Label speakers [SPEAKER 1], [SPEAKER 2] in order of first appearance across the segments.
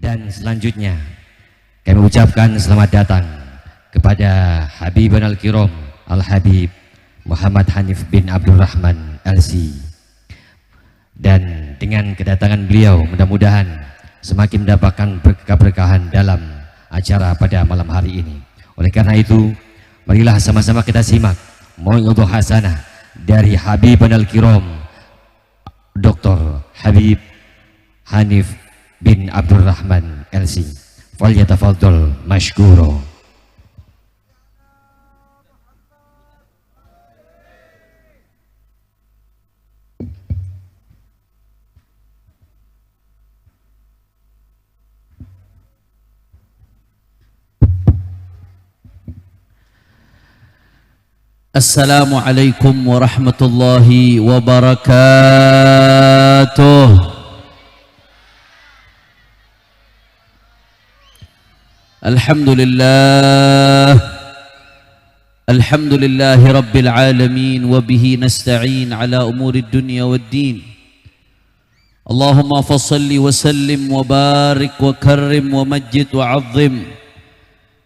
[SPEAKER 1] Dan selanjutnya kami ucapkan selamat datang kepada Habibana Al-Kiram Al-Habib Muhammad Hanif bin Abdurrahman LC. Dan dengan kedatangan beliau mudah-mudahan semakin mendapatkan keberkahan dalam acara pada malam hari ini. Oleh karena itu, marilah sama-sama kita simak mau'izah hasanah dari Habibana Al-Kiram Dr. Habib Hanif bin Abdurrahman LC. Falyatafaddal mashkuro.
[SPEAKER 2] Assalamualaikum warahmatullahi wabarakatuh. Alhamdulillahi rabbil alamin wa bihi nasta'in ala umuri dunya waddin. Allahumma fassalli wa sallim wa barik wa karrim wa majid wa azzim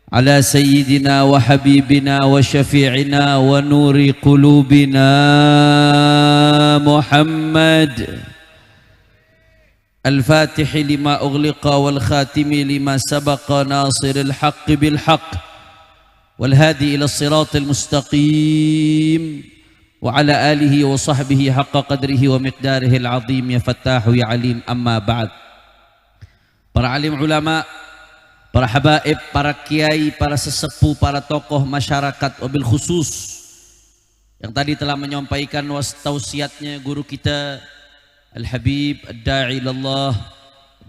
[SPEAKER 2] على سيدنا وحبيبنا وشفيعنا ونور قلوبنا محمد الفاتح لما أغلق والخاتم لما سبق ناصر الحق بالحق والهادي إلى الصراط المستقيم وعلى آله وصحبه حق قدره ومقداره العظيم يا فتاح يا عليم. أما بعد. Para alim ulama, para habaib, para kiai, para sesepuh, para tokoh masyarakat, wabil khusus yang tadi telah menyampaikan tausiatnya guru kita Al-Habib Ad-Da'i ilallah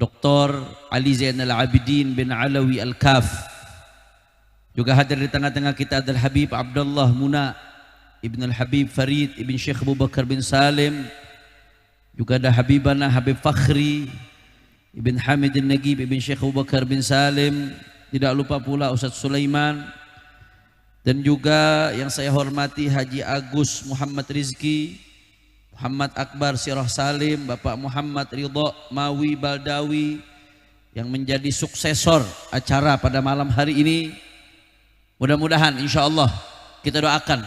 [SPEAKER 2] Dr. Ali Zainal Abidin bin Alawi Al-Kaf. Juga hadir di tengah-tengah kita adalah Habib Abdullah Muna Ibn Al-Habib Farid Ibn Syekh Abu Bakar bin Salim. Juga ada Habibana Habib Fakhri Ibn Hamid Al-Nagib Ibn Syekh Abu Bakar bin Salim. Tidak lupa pula Ustaz Sulaiman. Dan juga yang saya hormati Haji Agus Muhammad Rizki, Muhammad Akbar Sirah Salim, Bapak Muhammad Ridho Mawi Baldawi yang menjadi suksesor acara pada malam hari ini. Mudah-mudahan insya Allah kita doakan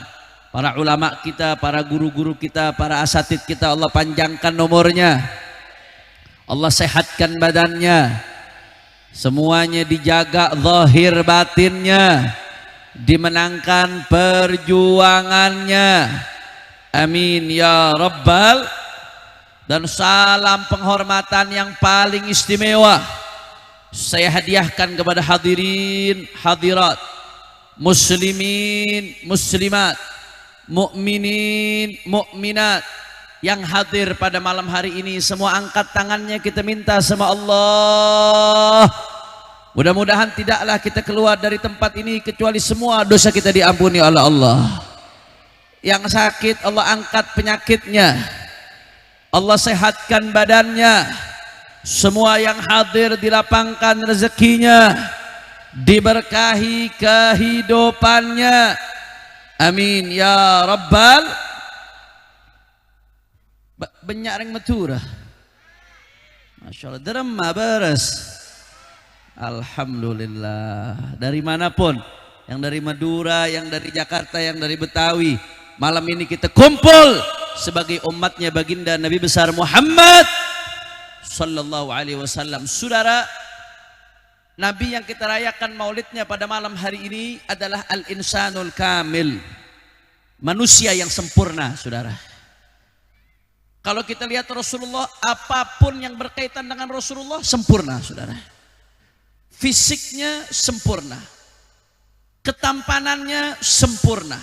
[SPEAKER 2] para ulama kita, para guru-guru kita, para asatid kita, Allah panjangkan nomornya, Allah sehatkan badannya, semuanya dijaga zahir batinnya, dimenangkan perjuangannya. Amin ya Rabbal. Dan salam penghormatan yang paling istimewa saya hadiahkan kepada hadirin hadirat, muslimin muslimat, mukminin mukminat yang hadir pada malam hari ini. Semua angkat tangannya, kita minta sama Allah, mudah-mudahan tidaklah kita keluar dari tempat ini kecuali semua dosa kita diampuni oleh Allah. Yang sakit Allah angkat penyakitnya, Allah sehatkan badannya. Semua yang hadir dilapangkan rezekinya, diberkahi kehidupannya. Amin ya Rabbal. Banyak orang maturah, Masya Allah, derma beres. Alhamdulillah. Dari manapun, yang dari Madura, yang dari Jakarta, yang dari Betawi, malam ini kita kumpul sebagai umatnya baginda Nabi besar Muhammad Sallallahu Alaihi Wasallam. Saudara, Nabi yang kita rayakan maulidnya pada malam hari ini adalah Al-Insanul Kamil, manusia yang sempurna. Saudara, kalau kita lihat Rasulullah, apapun yang berkaitan dengan Rasulullah sempurna. Saudara, fisiknya sempurna, ketampanannya sempurna,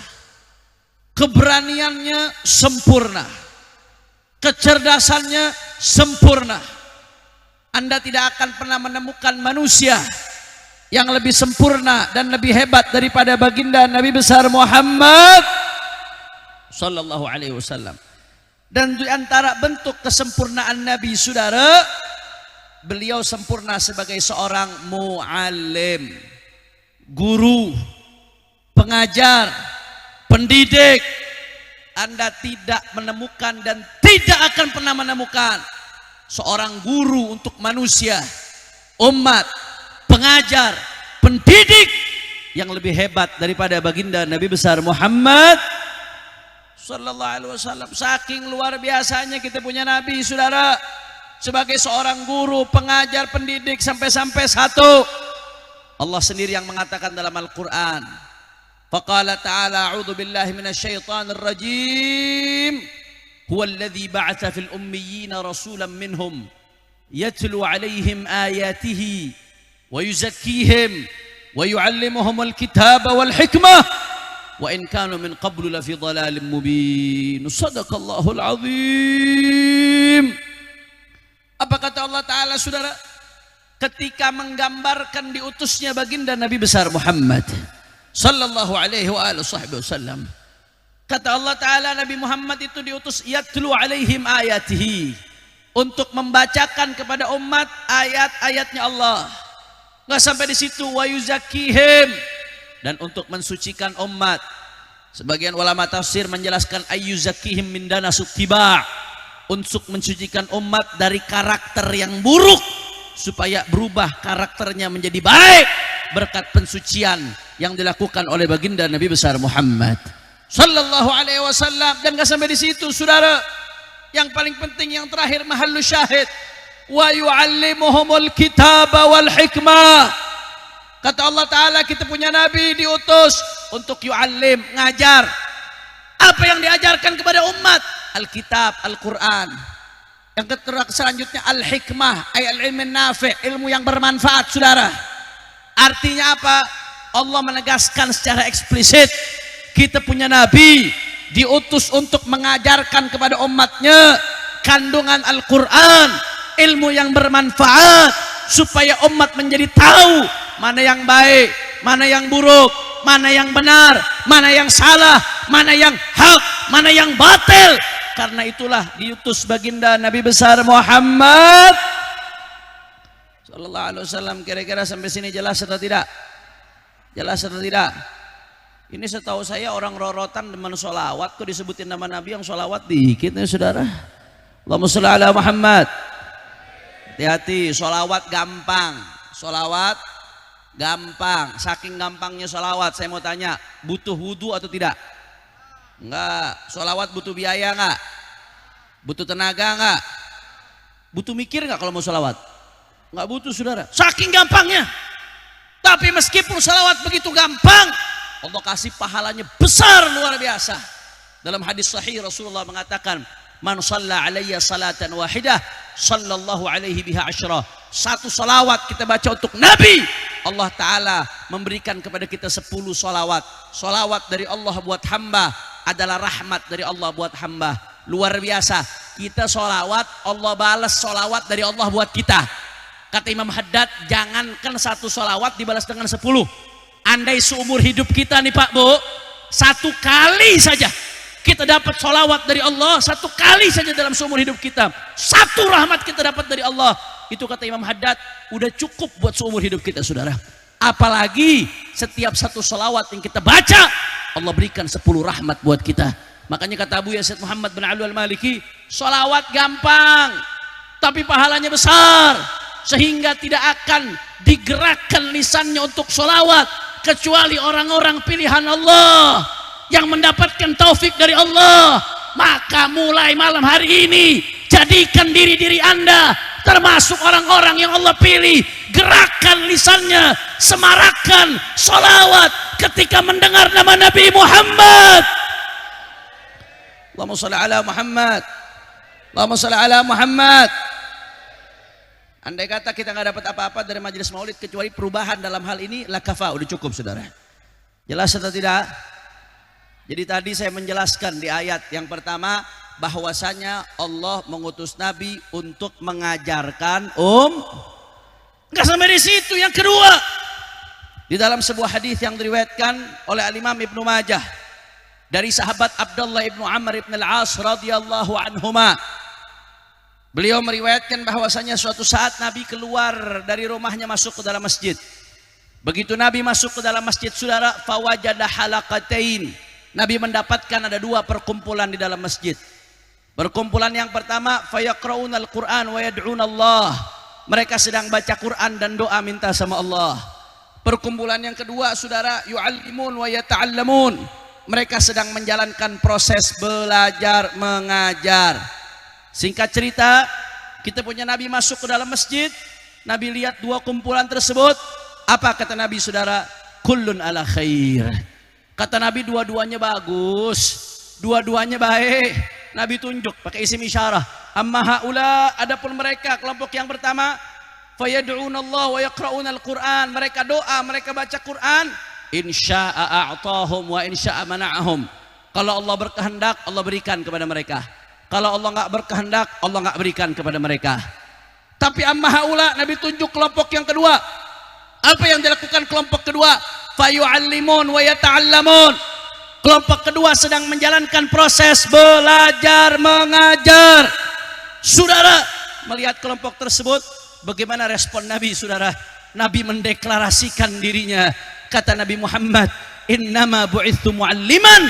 [SPEAKER 2] keberaniannya sempurna, kecerdasannya sempurna. Anda tidak akan pernah menemukan manusia yang lebih sempurna dan lebih hebat daripada baginda Nabi besar Muhammad Sallallahu Alaihi Wasallam. Dan di antara bentuk kesempurnaan Nabi, saudara, beliau sempurna sebagai seorang muallim, guru, pengajar, pendidik. Anda tidak menemukan dan tidak akan pernah menemukan seorang guru untuk manusia umat, pengajar, pendidik yang lebih hebat daripada baginda Nabi besar Muhammad sallallahu alaihi wasallam. Saking luar biasanya kita punya Nabi, saudara. Sebagai seorang guru, pengajar, pendidik, sampai-sampai satu, Allah sendiri yang mengatakan dalam Al-Quran, faqala ta'ala a'udzu billahi minasyaitonir rajim, huwallazi ba'atsa fil ummiyina rasulan minhum yatlu 'alaihim ayatihi wa yuzakkihim wa yu'allimuhumul kitaba wal hikmah wa in kanu min qablu lafi dhalalin mubin. Shadaqallahul azim. Apa kata Allah Ta'ala, saudara? Ketika menggambarkan diutusnya baginda Nabi besar Muhammad sallallahu alaihi wasallam, kata Allah Ta'ala, Nabi Muhammad itu diutus yatlu alaihim ayatihi, untuk membacakan kepada umat ayat-ayatnya Allah. Nggak sampai di situ, wa yuzakkihim, dan untuk mensucikan umat. Sebagian ulama tafsir menjelaskan ayyuzakkihim min danasut tiba', untuk mensucikan umat dari karakter yang buruk, supaya berubah karakternya menjadi baik berkat pensucian yang dilakukan oleh baginda Nabi besar Muhammad sallallahu alaihi wasallam. Dan nggak sampai di situ, saudara. Yang paling penting, yang terakhir, mahallu syahid, wa yu'allimuhumul kitaba wal hikmah. Kata Allah Ta'ala, kita punya Nabi diutus untuk yu'allim, ngajar. Apa yang diajarkan kepada umat? Alkitab, Al-Quran. Yang selanjutnya al-hikmah, ay al-ilmin nafi', ilmu yang bermanfaat, saudara. Artinya apa? Allah menegaskan secara eksplisit, kita punya Nabi diutus untuk mengajarkan kepada umatnya kandungan Al-Quran, ilmu yang bermanfaat, supaya umat menjadi tahu mana yang baik, mana yang buruk, mana yang benar, mana yang salah, mana yang hak, mana yang batil. Karena itulah diutus baginda Nabi besar Muhammad sallallahu alaihi wasallam. Kira-kira sampai sini jelas atau tidak? Jelas atau tidak? Ini setahu saya orang rorotan demen sholawat, kok disebutin nama Nabi yang sholawat dikit nih, saudara. Allahumma sholli ala Muhammad. Hati-hati, sholawat gampang. Sholawat gampang. Saking gampangnya sholawat, saya mau tanya, butuh wudhu atau tidak? Enggak. Sholawat butuh biaya enggak? Butuh tenaga enggak? Butuh mikir enggak kalau mau sholawat? Enggak butuh, saudara. Saking gampangnya. Tapi meskipun sholawat begitu gampang, Allah kasih pahalanya besar, luar biasa. Dalam hadis sahih Rasulullah mengatakan, man shalla alayya salatan wahidah sallallahu alaihi biha asyra. Satu salawat kita baca untuk Nabi, Allah Ta'ala memberikan kepada kita 10 salawat. Salawat dari Allah buat hamba adalah rahmat dari Allah buat hamba. Luar biasa. Kita salawat, Allah balas salawat dari Allah buat kita. Kata Imam Haddad, jangankan 1 salawat dibalas dengan 10. Andai seumur hidup kita nih Pak Bu, 1 kali saja kita dapat sholawat dari Allah, 1 kali saja dalam seumur hidup kita, 1 rahmat kita dapat dari Allah, itu kata Imam Haddad udah cukup buat seumur hidup kita, saudara. Apalagi setiap 1 sholawat yang kita baca, Allah berikan 10 rahmat buat kita. Makanya kata Abu Yazid Muhammad bin Ali al-Maliki, sholawat gampang tapi pahalanya besar, sehingga tidak akan digerakkan lisannya untuk sholawat kecuali orang-orang pilihan Allah yang mendapatkan taufik dari Allah. Maka mulai malam hari ini, jadikan diri-diri Anda termasuk orang-orang yang Allah pilih. Gerakan lisannya, semarakkan sholawat ketika mendengar nama Nabi Muhammad. Allahumma sholli ala Muhammad. Allahumma sholli ala Muhammad. Andai kata kita nggak dapat apa-apa dari majelis maulid kecuali perubahan dalam hal ini, lakafa, udah cukup, saudara. Jelas atau tidak? Jadi tadi saya menjelaskan di ayat yang pertama bahwasanya Allah mengutus Nabi untuk mengajarkan nggak sampai di situ. Yang kedua, di dalam sebuah hadis yang diriwayatkan oleh Al-Imam Ibnu Majah dari sahabat Abdullah ibnu Amr ibn al-As radhiyallahu anhuma, beliau meriwayatkan bahwasanya suatu saat Nabi keluar dari rumahnya masuk ke dalam masjid. Begitu Nabi masuk ke dalam masjid, saudara, fawajada halaqatain. Nabi mendapatkan ada 2 perkumpulan di dalam masjid. Perkumpulan yang pertama, fayaqra'unal Qur'an wa yad'un Allah. mereka sedang baca Quran dan doa minta sama Allah. Perkumpulan yang kedua saudara, yu'allimun wa yata'allamun, mereka sedang menjalankan proses belajar mengajar. Singkat cerita, kita punya Nabi masuk ke dalam masjid, Nabi lihat dua kumpulan tersebut. Apa kata Nabi saudara? Kullun ala khair. Kata Nabi dua-duanya bagus, dua-duanya baik. Nabi tunjuk pakai isim isyarah. Amma haula, adapun mereka kelompok yang pertama, fayad'unallah wa yaqra'unal Qur'an, mereka doa, mereka baca Quran. Insya'a a'tahum wa insya'a mana'ahum. Kalau Allah berkehendak, Allah berikan kepada mereka. Kalau Allah enggak berkehendak, Allah enggak berikan kepada mereka. Tapi amma haula, Nabi tunjuk kelompok yang kedua. Apa yang dilakukan kelompok kedua? Fayu'allimun wa yata'allamun. Kelompok kedua sedang menjalankan proses belajar mengajar. Saudara, melihat kelompok tersebut, bagaimana respon Nabi saudara? Nabi mendeklarasikan dirinya. Kata Nabi Muhammad, innama bu'ithu mu'alliman.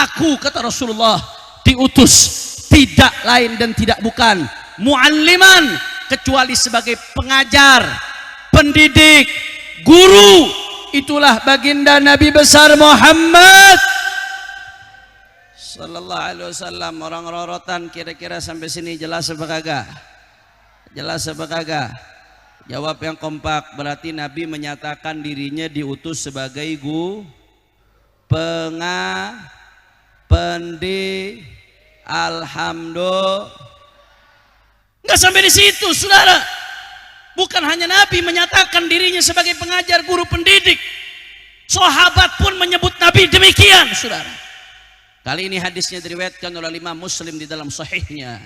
[SPEAKER 2] Aku, kata Rasulullah, diutus tidak lain dan tidak bukan mu'alliman, kecuali sebagai pengajar, pendidik, guru. Itulah baginda Nabi besar Muhammad sallallahu alaihi wasallam. Orang rorotan kira-kira sampai sini jelas apa kagak? Jelas apa kagak? Jawab yang kompak. Berarti Nabi menyatakan dirinya diutus sebagai alhamdulillah. Enggak sampai di situ saudara. Bukan hanya Nabi menyatakan dirinya sebagai pengajar, guru, pendidik, sahabat pun menyebut Nabi demikian saudara. Kali ini hadisnya diriwayatkan oleh Imam Muslim di dalam sahihnya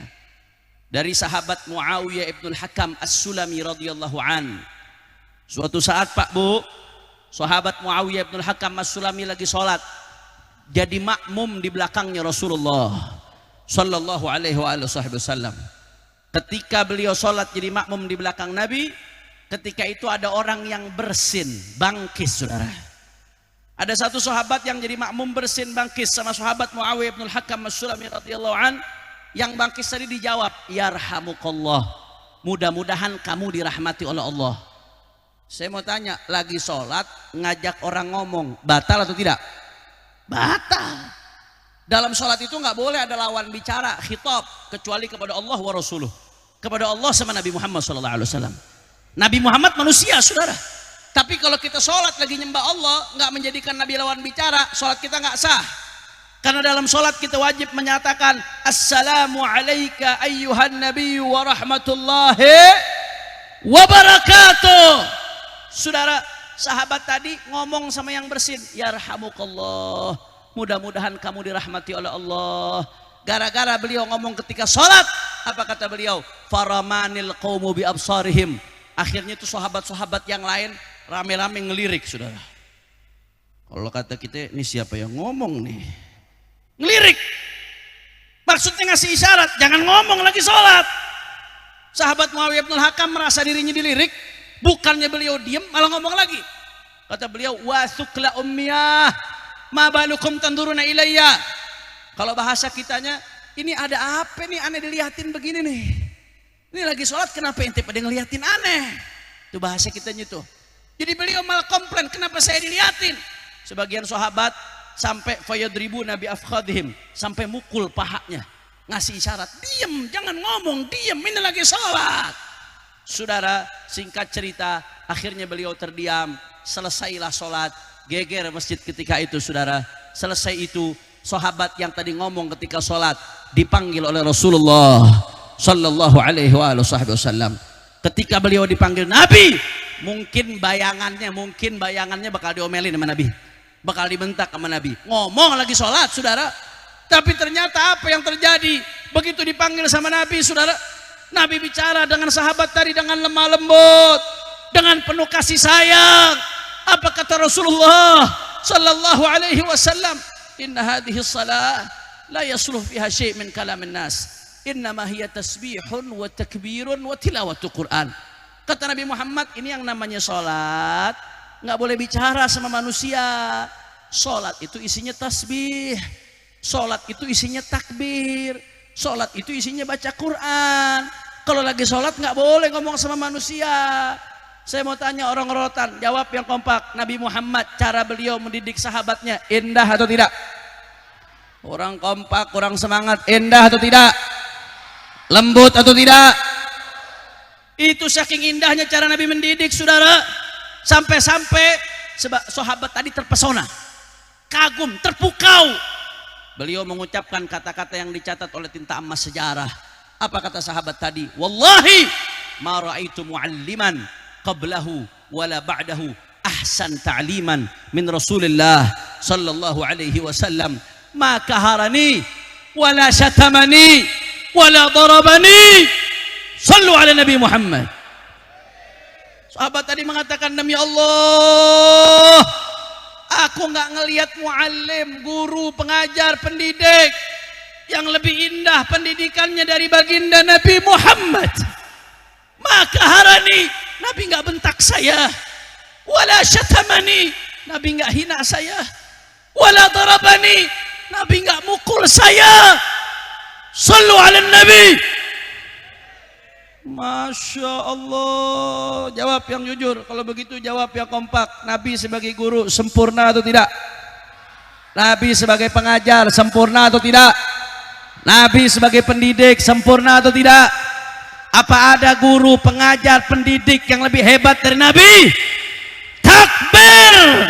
[SPEAKER 2] dari sahabat Muawiyah ibn al-Hakam as-Sulami radhiyallahu an. Suatu saat Pak Bu, sahabat Muawiyah ibn al-Hakam as-Sulami lagi sholat, jadi makmum di belakangnya Rasulullah sallallahu alaihi wasallam. Ketika beliau sholat jadi makmum di belakang Nabi, ketika itu ada orang yang bersin, bangkis saudara. Ada satu sahabat yang jadi makmum bersin bangkis sama sahabat Muawiyah bin al-Hakam as-Sulami radhiyallahu an. Yang bangkis tadi dijawab, yarhamukallah, mudah-mudahan kamu dirahmati oleh Allah. Saya mau tanya, lagi sholat ngajak orang ngomong, batal atau tidak? Batal. Dalam sholat itu nggak boleh ada lawan bicara, khitab, kecuali kepada Allah wa Rasuluh, kepada Allah sama Nabi Muhammad SAW. Nabi Muhammad manusia saudara. Tapi kalau kita sholat lagi nyembah Allah, nggak menjadikan Nabi lawan bicara, sholat kita nggak sah. Karena dalam sholat kita wajib menyatakan assalamu alaika ayyuhan nabiyyu wa rahmatullahi wa barakatuh. Saudara, sahabat tadi ngomong sama yang bersin, yarhamukallah, mudah-mudahan kamu dirahmati oleh Allah. Gara-gara beliau ngomong ketika sholat, apa kata beliau? Faramanil qaumu bi absarihim. Akhirnya itu sahabat-sahabat yang lain rame-rame ngelirik saudara. Kalau kata kita, ini siapa yang ngomong nih? Ngelirik. Maksudnya ngasih isyarat, jangan ngomong lagi sholat. Sahabat Muawiyah bin al-Hakam merasa dirinya dilirik, bukannya beliau diam malah ngomong lagi. Kata beliau, wasukla ummiyah, ma balukum tanduruna ilayya. Kalau bahasa kitanya, ini ada apa nih aneh dilihatin begini nih? Ini lagi sholat kenapa ente pada ngeliatin aneh? Itu bahasa kitanya tuh. Jadi beliau malah komplain, kenapa saya dilihatin? Sebagian sahabat sampai fayadribu nabi afkhadihim, sampai mukul pahanya, ngasih isyarat, diem, jangan ngomong, diem, ini lagi sholat. Saudara, singkat cerita, akhirnya beliau terdiam, selesailah sholat, geger masjid ketika itu saudara. Selesai itu, sahabat yang tadi ngomong ketika sholat dipanggil oleh Rasulullah sallallahu alaihi wasallam. Ketika beliau dipanggil Nabi, mungkin bayangannya bakal diomelin sama Nabi, bakal dibentak sama Nabi. Ngomong lagi sholat saudara. Tapi ternyata apa yang terjadi? Begitu dipanggil sama Nabi saudara, Nabi bicara dengan sahabat tadi dengan lemah lembut, dengan penuh kasih sayang. Apa kata Rasulullah sallallahu alaihi wasallam? Inna hadhihi salah la yasluh fiha syai' min kalamin nas. Innama hiya tasbihun wa takbirun wa tilawatu Quran. Kata Nabi Muhammad, ini yang namanya salat, nggak boleh bicara sama manusia. Salat itu isinya tasbih, salat itu isinya takbir, salat itu isinya baca Quran. Kalau lagi sholat nggak boleh ngomong sama manusia. Saya mau tanya orang-orangan, jawab yang kompak. Nabi Muhammad, cara beliau mendidik sahabatnya indah atau tidak? Orang kompak, orang semangat, indah atau tidak? Lembut atau tidak? Itu saking indahnya cara Nabi mendidik, saudara. Sampai-sampai sahabat tadi terpesona, kagum, terpukau. Beliau mengucapkan kata-kata yang dicatat oleh tinta emas sejarah. Apa kata sahabat tadi? Wallahi ma ra'aitu mu'alliman qablahu wala ba'dahu ahsan ta'liman min Rasulillah sallallahu alaihi wasallam ma kaharani wala syatamani wala darabani. Sallu ala Nabi Muhammad. Sahabat tadi mengatakan, demi Allah, aku nggak ngelihat muallim, guru, pengajar, pendidik yang lebih indah pendidikannya dari baginda Nabi Muhammad. Maka harani, Nabi nggak bentak saya, wala syatamani, Nabi nggak hina saya, wala darabani, Nabi nggak mukul saya. Sallu ala Nabi. Masya Allah. Jawab yang jujur. Kalau begitu jawab yang kompak. Nabi sebagai guru sempurna atau tidak? Nabi sebagai pengajar sempurna atau tidak? Nabi sebagai pendidik sempurna atau tidak? Apa ada guru, pengajar, pendidik yang lebih hebat dari Nabi? Takbir.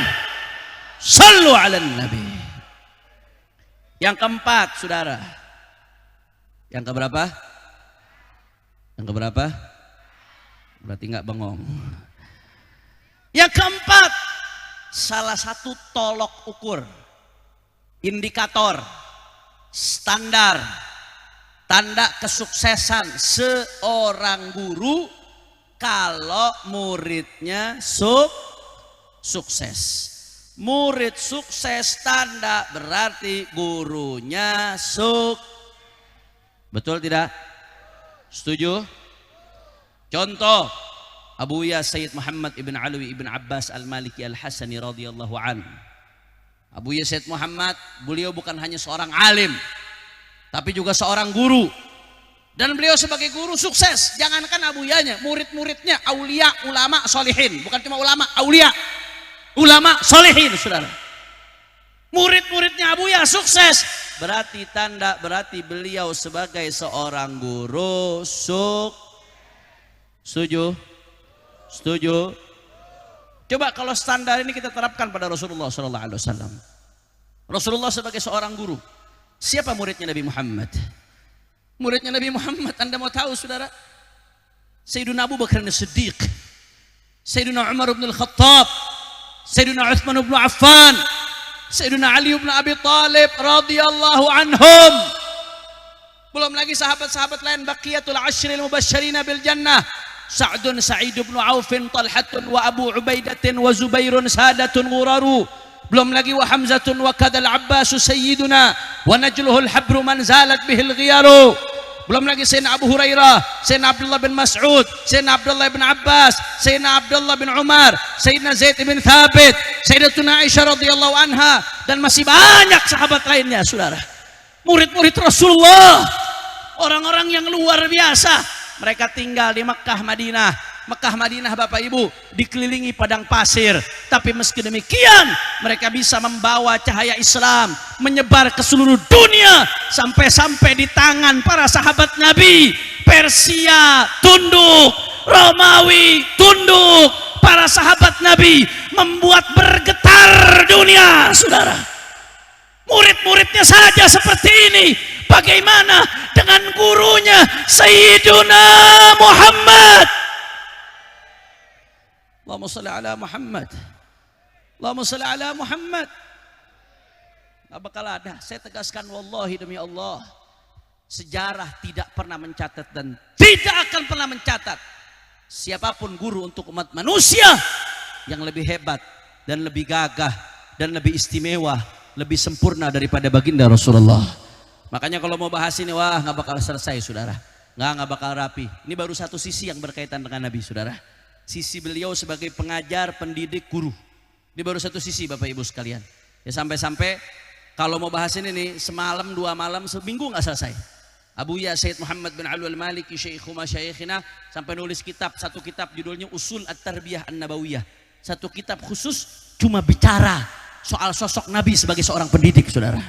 [SPEAKER 2] Sallu ala Nabi. Yang keempat, saudara. Yang keberapa? Yang keberapa? Berarti nggak bengong. Yang keempat, salah satu tolok ukur, indikator, standar, tanda kesuksesan seorang guru kalau muridnya sukses. Murid sukses tanda berarti gurunya betul tidak? Setuju? Contoh, Abuya Sayyid Muhammad ibn Alwi ibn Abbas al-Maliki al-Hasani radhiyallahu an. Abuya Sayyid Muhammad, beliau bukan hanya seorang alim, tapi juga seorang guru. Dan beliau sebagai guru sukses. Jangankan abuyanya, murid-muridnya aulia, ulama, solihin. Bukan cuma ulama, aulia, ulama, solihin, saudara. Murid-muridnya Abuya sukses, berarti beliau sebagai seorang guru setuju? Setuju? Coba kalau standar ini kita terapkan pada Rasulullah SAW. Rasulullah sebagai seorang guru, siapa muridnya Nabi Muhammad? Muridnya Nabi Muhammad, Anda mau tahu saudara? Sayyidina Abu Bakar As-Siddiq, Sayyidina Umar bin Al-Khattab, Sayyidina Uthman bin Affan, Sayyidina Ali bin Abi Talib radhiyallahu anhum. Belum lagi sahabat-sahabat lain, baqiyatul ashril mubasysyirin bil jannah, Sa'dun Sa'id bin Auf, Talhatun wa Abu Ubaidatin wa Zubairun sadatun ghuraru. Belum lagi wa Hamzatun wa kadal Abbas sayyiduna wa najluhul habru man zalat bihil ghiyaru. Belum lagi Sayyidina Abu Hurairah, Sayyidina Abdullah bin Mas'ud, Sayyidina Abdullah bin Abbas, Sayyidina Abdullah bin Umar, Sayyidina Zaid bin Thabit, Sayyidatuna Aisyah radhiyallahu anha, dan masih banyak sahabat lainnya, saudara. Murid-murid Rasulullah, orang-orang yang luar biasa. Mereka tinggal di Mekah, Madinah. Mekah, Madinah, Bapak Ibu, dikelilingi padang pasir. Tapi meski demikian, mereka bisa membawa cahaya Islam menyebar ke seluruh dunia. Sampai-sampai di tangan para sahabat Nabi, Persia tunduk, Romawi tunduk. Para sahabat Nabi membuat bergetar dunia, saudara. Murid-muridnya saja seperti ini. Bagaimana dengan gurunya Sayyiduna Muhammad? Allahumma salli ala Muhammad. Allahumma salli ala Muhammad. Gak bakal ada. Saya tegaskan wallahi demi Allah, sejarah tidak pernah mencatat dan tidak akan pernah mencatat siapapun guru untuk umat manusia yang lebih hebat dan lebih gagah dan lebih istimewa, lebih sempurna daripada baginda Rasulullah. Makanya kalau mau bahas ini, wah gak bakal selesai, saudara. Gak bakal rapi. Ini baru satu sisi yang berkaitan dengan Nabi, saudara. Sisi beliau sebagai pengajar, pendidik, guru. Ini baru satu sisi, Bapak Ibu sekalian. Ya sampai-sampai kalau mau bahas ini nih, semalam, 2 malam, seminggu nggak selesai. Abuya Sayyid Muhammad bin Alwi al-Maliki Syekhu Masyayikhina sampai nulis kitab, satu kitab judulnya Usul At-Tarbiyah An-Nabawiyah. Satu kitab khusus cuma bicara soal sosok Nabi sebagai seorang pendidik, saudara.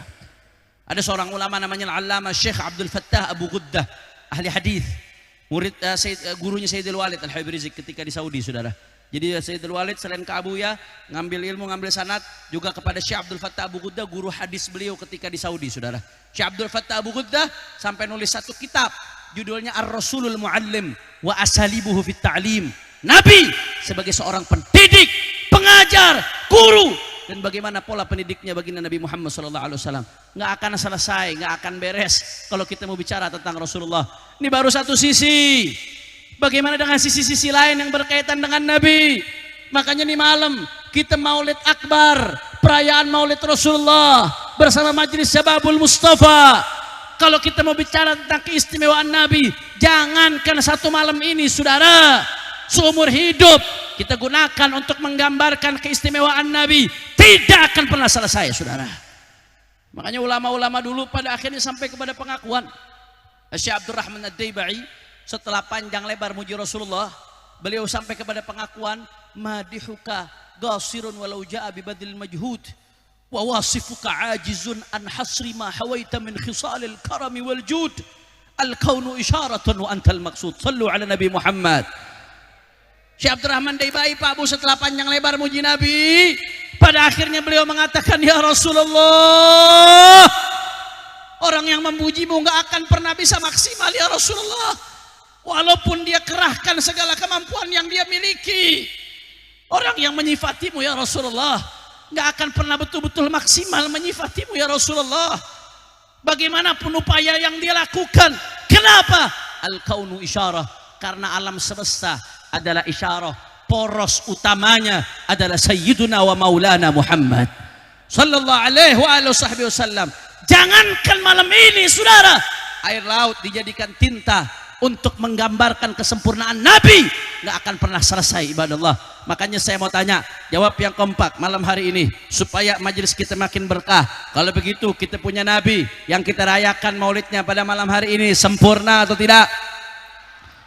[SPEAKER 2] Ada seorang ulama namanya Al-Allamah Syekh Abdul Fattah Abu Ghuddah, ahli hadis, murid gurunya Sayyidul Walid Al-Habib Rizik ketika di Saudi, saudara. Jadi Sayyidul Walid selain ke Abuya ngambil ilmu, ngambil sanad juga kepada Syekh Abdul Fattah Abu Ghuddah, guru hadis beliau ketika di Saudi, saudara. Syekh Abdul Fattah Abu Ghuddah sampai nulis satu kitab judulnya Ar-Rasulul Muallim wa Asalibuhu fit Ta'lim. Nabi sebagai seorang pendidik, pengajar, guru, dan bagaimana pola pendidiknya baginda Nabi Muhammad SAW. Nggak akan selesai, nggak akan beres kalau kita mau bicara tentang Rasulullah. Ini baru satu sisi. Bagaimana dengan sisi-sisi lain yang berkaitan dengan Nabi? Makanya nih malam kita Maulid Akbar, perayaan Maulid Rasulullah bersama Majelis Syababul Mustafa. Kalau kita mau bicara tentang keistimewaan Nabi, jangankan satu malam ini, saudara, seumur hidup kita gunakan untuk menggambarkan keistimewaan Nabi, tidak akan pernah selesai, saudara. Makanya ulama-ulama dulu pada akhirnya sampai kepada pengakuan. Syekh Abdurrahman Ad-Daibai setelah panjang lebar muji Rasulullah, beliau sampai kepada pengakuan, madihuka gasirun walau ja'a bibadil majhud wa wasifuka ajizun an hasri ma hawaita min khisalil karami wal jud, al kaunu isyaratun wa antal maqsud. Sallu ala Nabi Muhammad. Syekh Abdurrahman Daibai Pak Abu setelah panjang lebar muji Nabi, pada akhirnya beliau mengatakan, ya Rasulullah, orang yang memujimu nggak akan pernah bisa maksimal ya Rasulullah, walaupun dia kerahkan segala kemampuan yang dia miliki. Orang yang menyifatimu ya Rasulullah nggak akan pernah betul-betul maksimal menyifatimu ya Rasulullah, bagaimanapun upaya yang dia lakukan. Kenapa? Al-kaunu isyarah, karena alam semesta adalah isyarah. Poros utamanya adalah Sayyiduna wa Maulana Muhammad sallallahu alaihi wasallam. Jangankan malam ini, saudara, air laut dijadikan tinta untuk menggambarkan kesempurnaan Nabi, nggak akan pernah selesai, ibadallah. Makanya saya mau tanya, jawab yang kompak malam hari ini supaya majelis kita makin berkah. Kalau begitu kita punya Nabi yang kita rayakan maulidnya pada malam hari ini, sempurna atau tidak?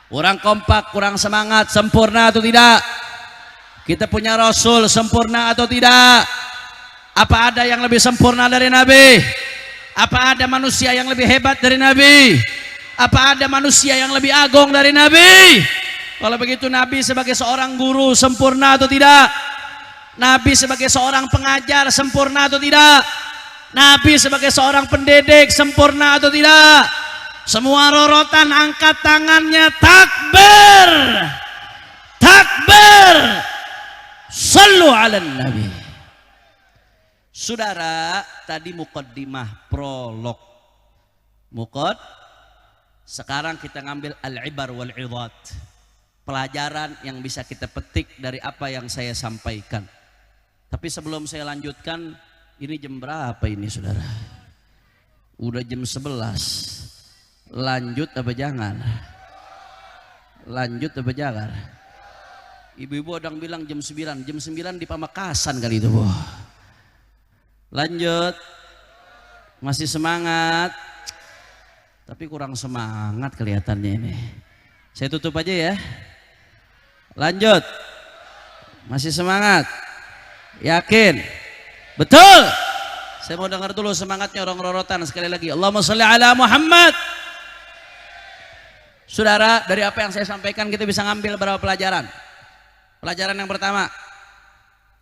[SPEAKER 2] Kurang kompak, kurang semangat, sempurna atau tidak? Kita punya Rasul, sempurna atau tidak? Apa ada yang lebih sempurna dari Nabi? Apa ada manusia yang lebih hebat dari Nabi? Apa ada manusia yang lebih agung dari Nabi? Kalau begitu Nabi sebagai seorang guru sempurna atau tidak? Nabi sebagai seorang pengajar sempurna atau tidak? Nabi sebagai seorang pendidik sempurna atau tidak? Semua rorotan angkat tangannya, takbir, takbir, sallu ala Nabi. Saudara, tadi muqaddimah, prolog, sekarang kita ngambil al-ibar wal-idhat, pelajaran yang bisa kita petik dari apa yang saya sampaikan. Tapi sebelum saya lanjutkan, ini jam berapa ini, saudara? Udah jam 11. Lanjut apa jangan? Lanjut apa jangan? Ibu-ibu odang bilang jam 9. Jam 9 di Pamekasan kali itu, Bu. Lanjut. Masih semangat? Tapi kurang semangat kelihatannya ini. Saya tutup aja ya. Lanjut. Masih semangat? Yakin? Betul? Saya mau dengar dulu semangatnya orang rorotan sekali lagi. Allahumma sholli ala Muhammad. Saudara, dari apa yang saya sampaikan kita bisa ngambil beberapa pelajaran. Pelajaran yang pertama,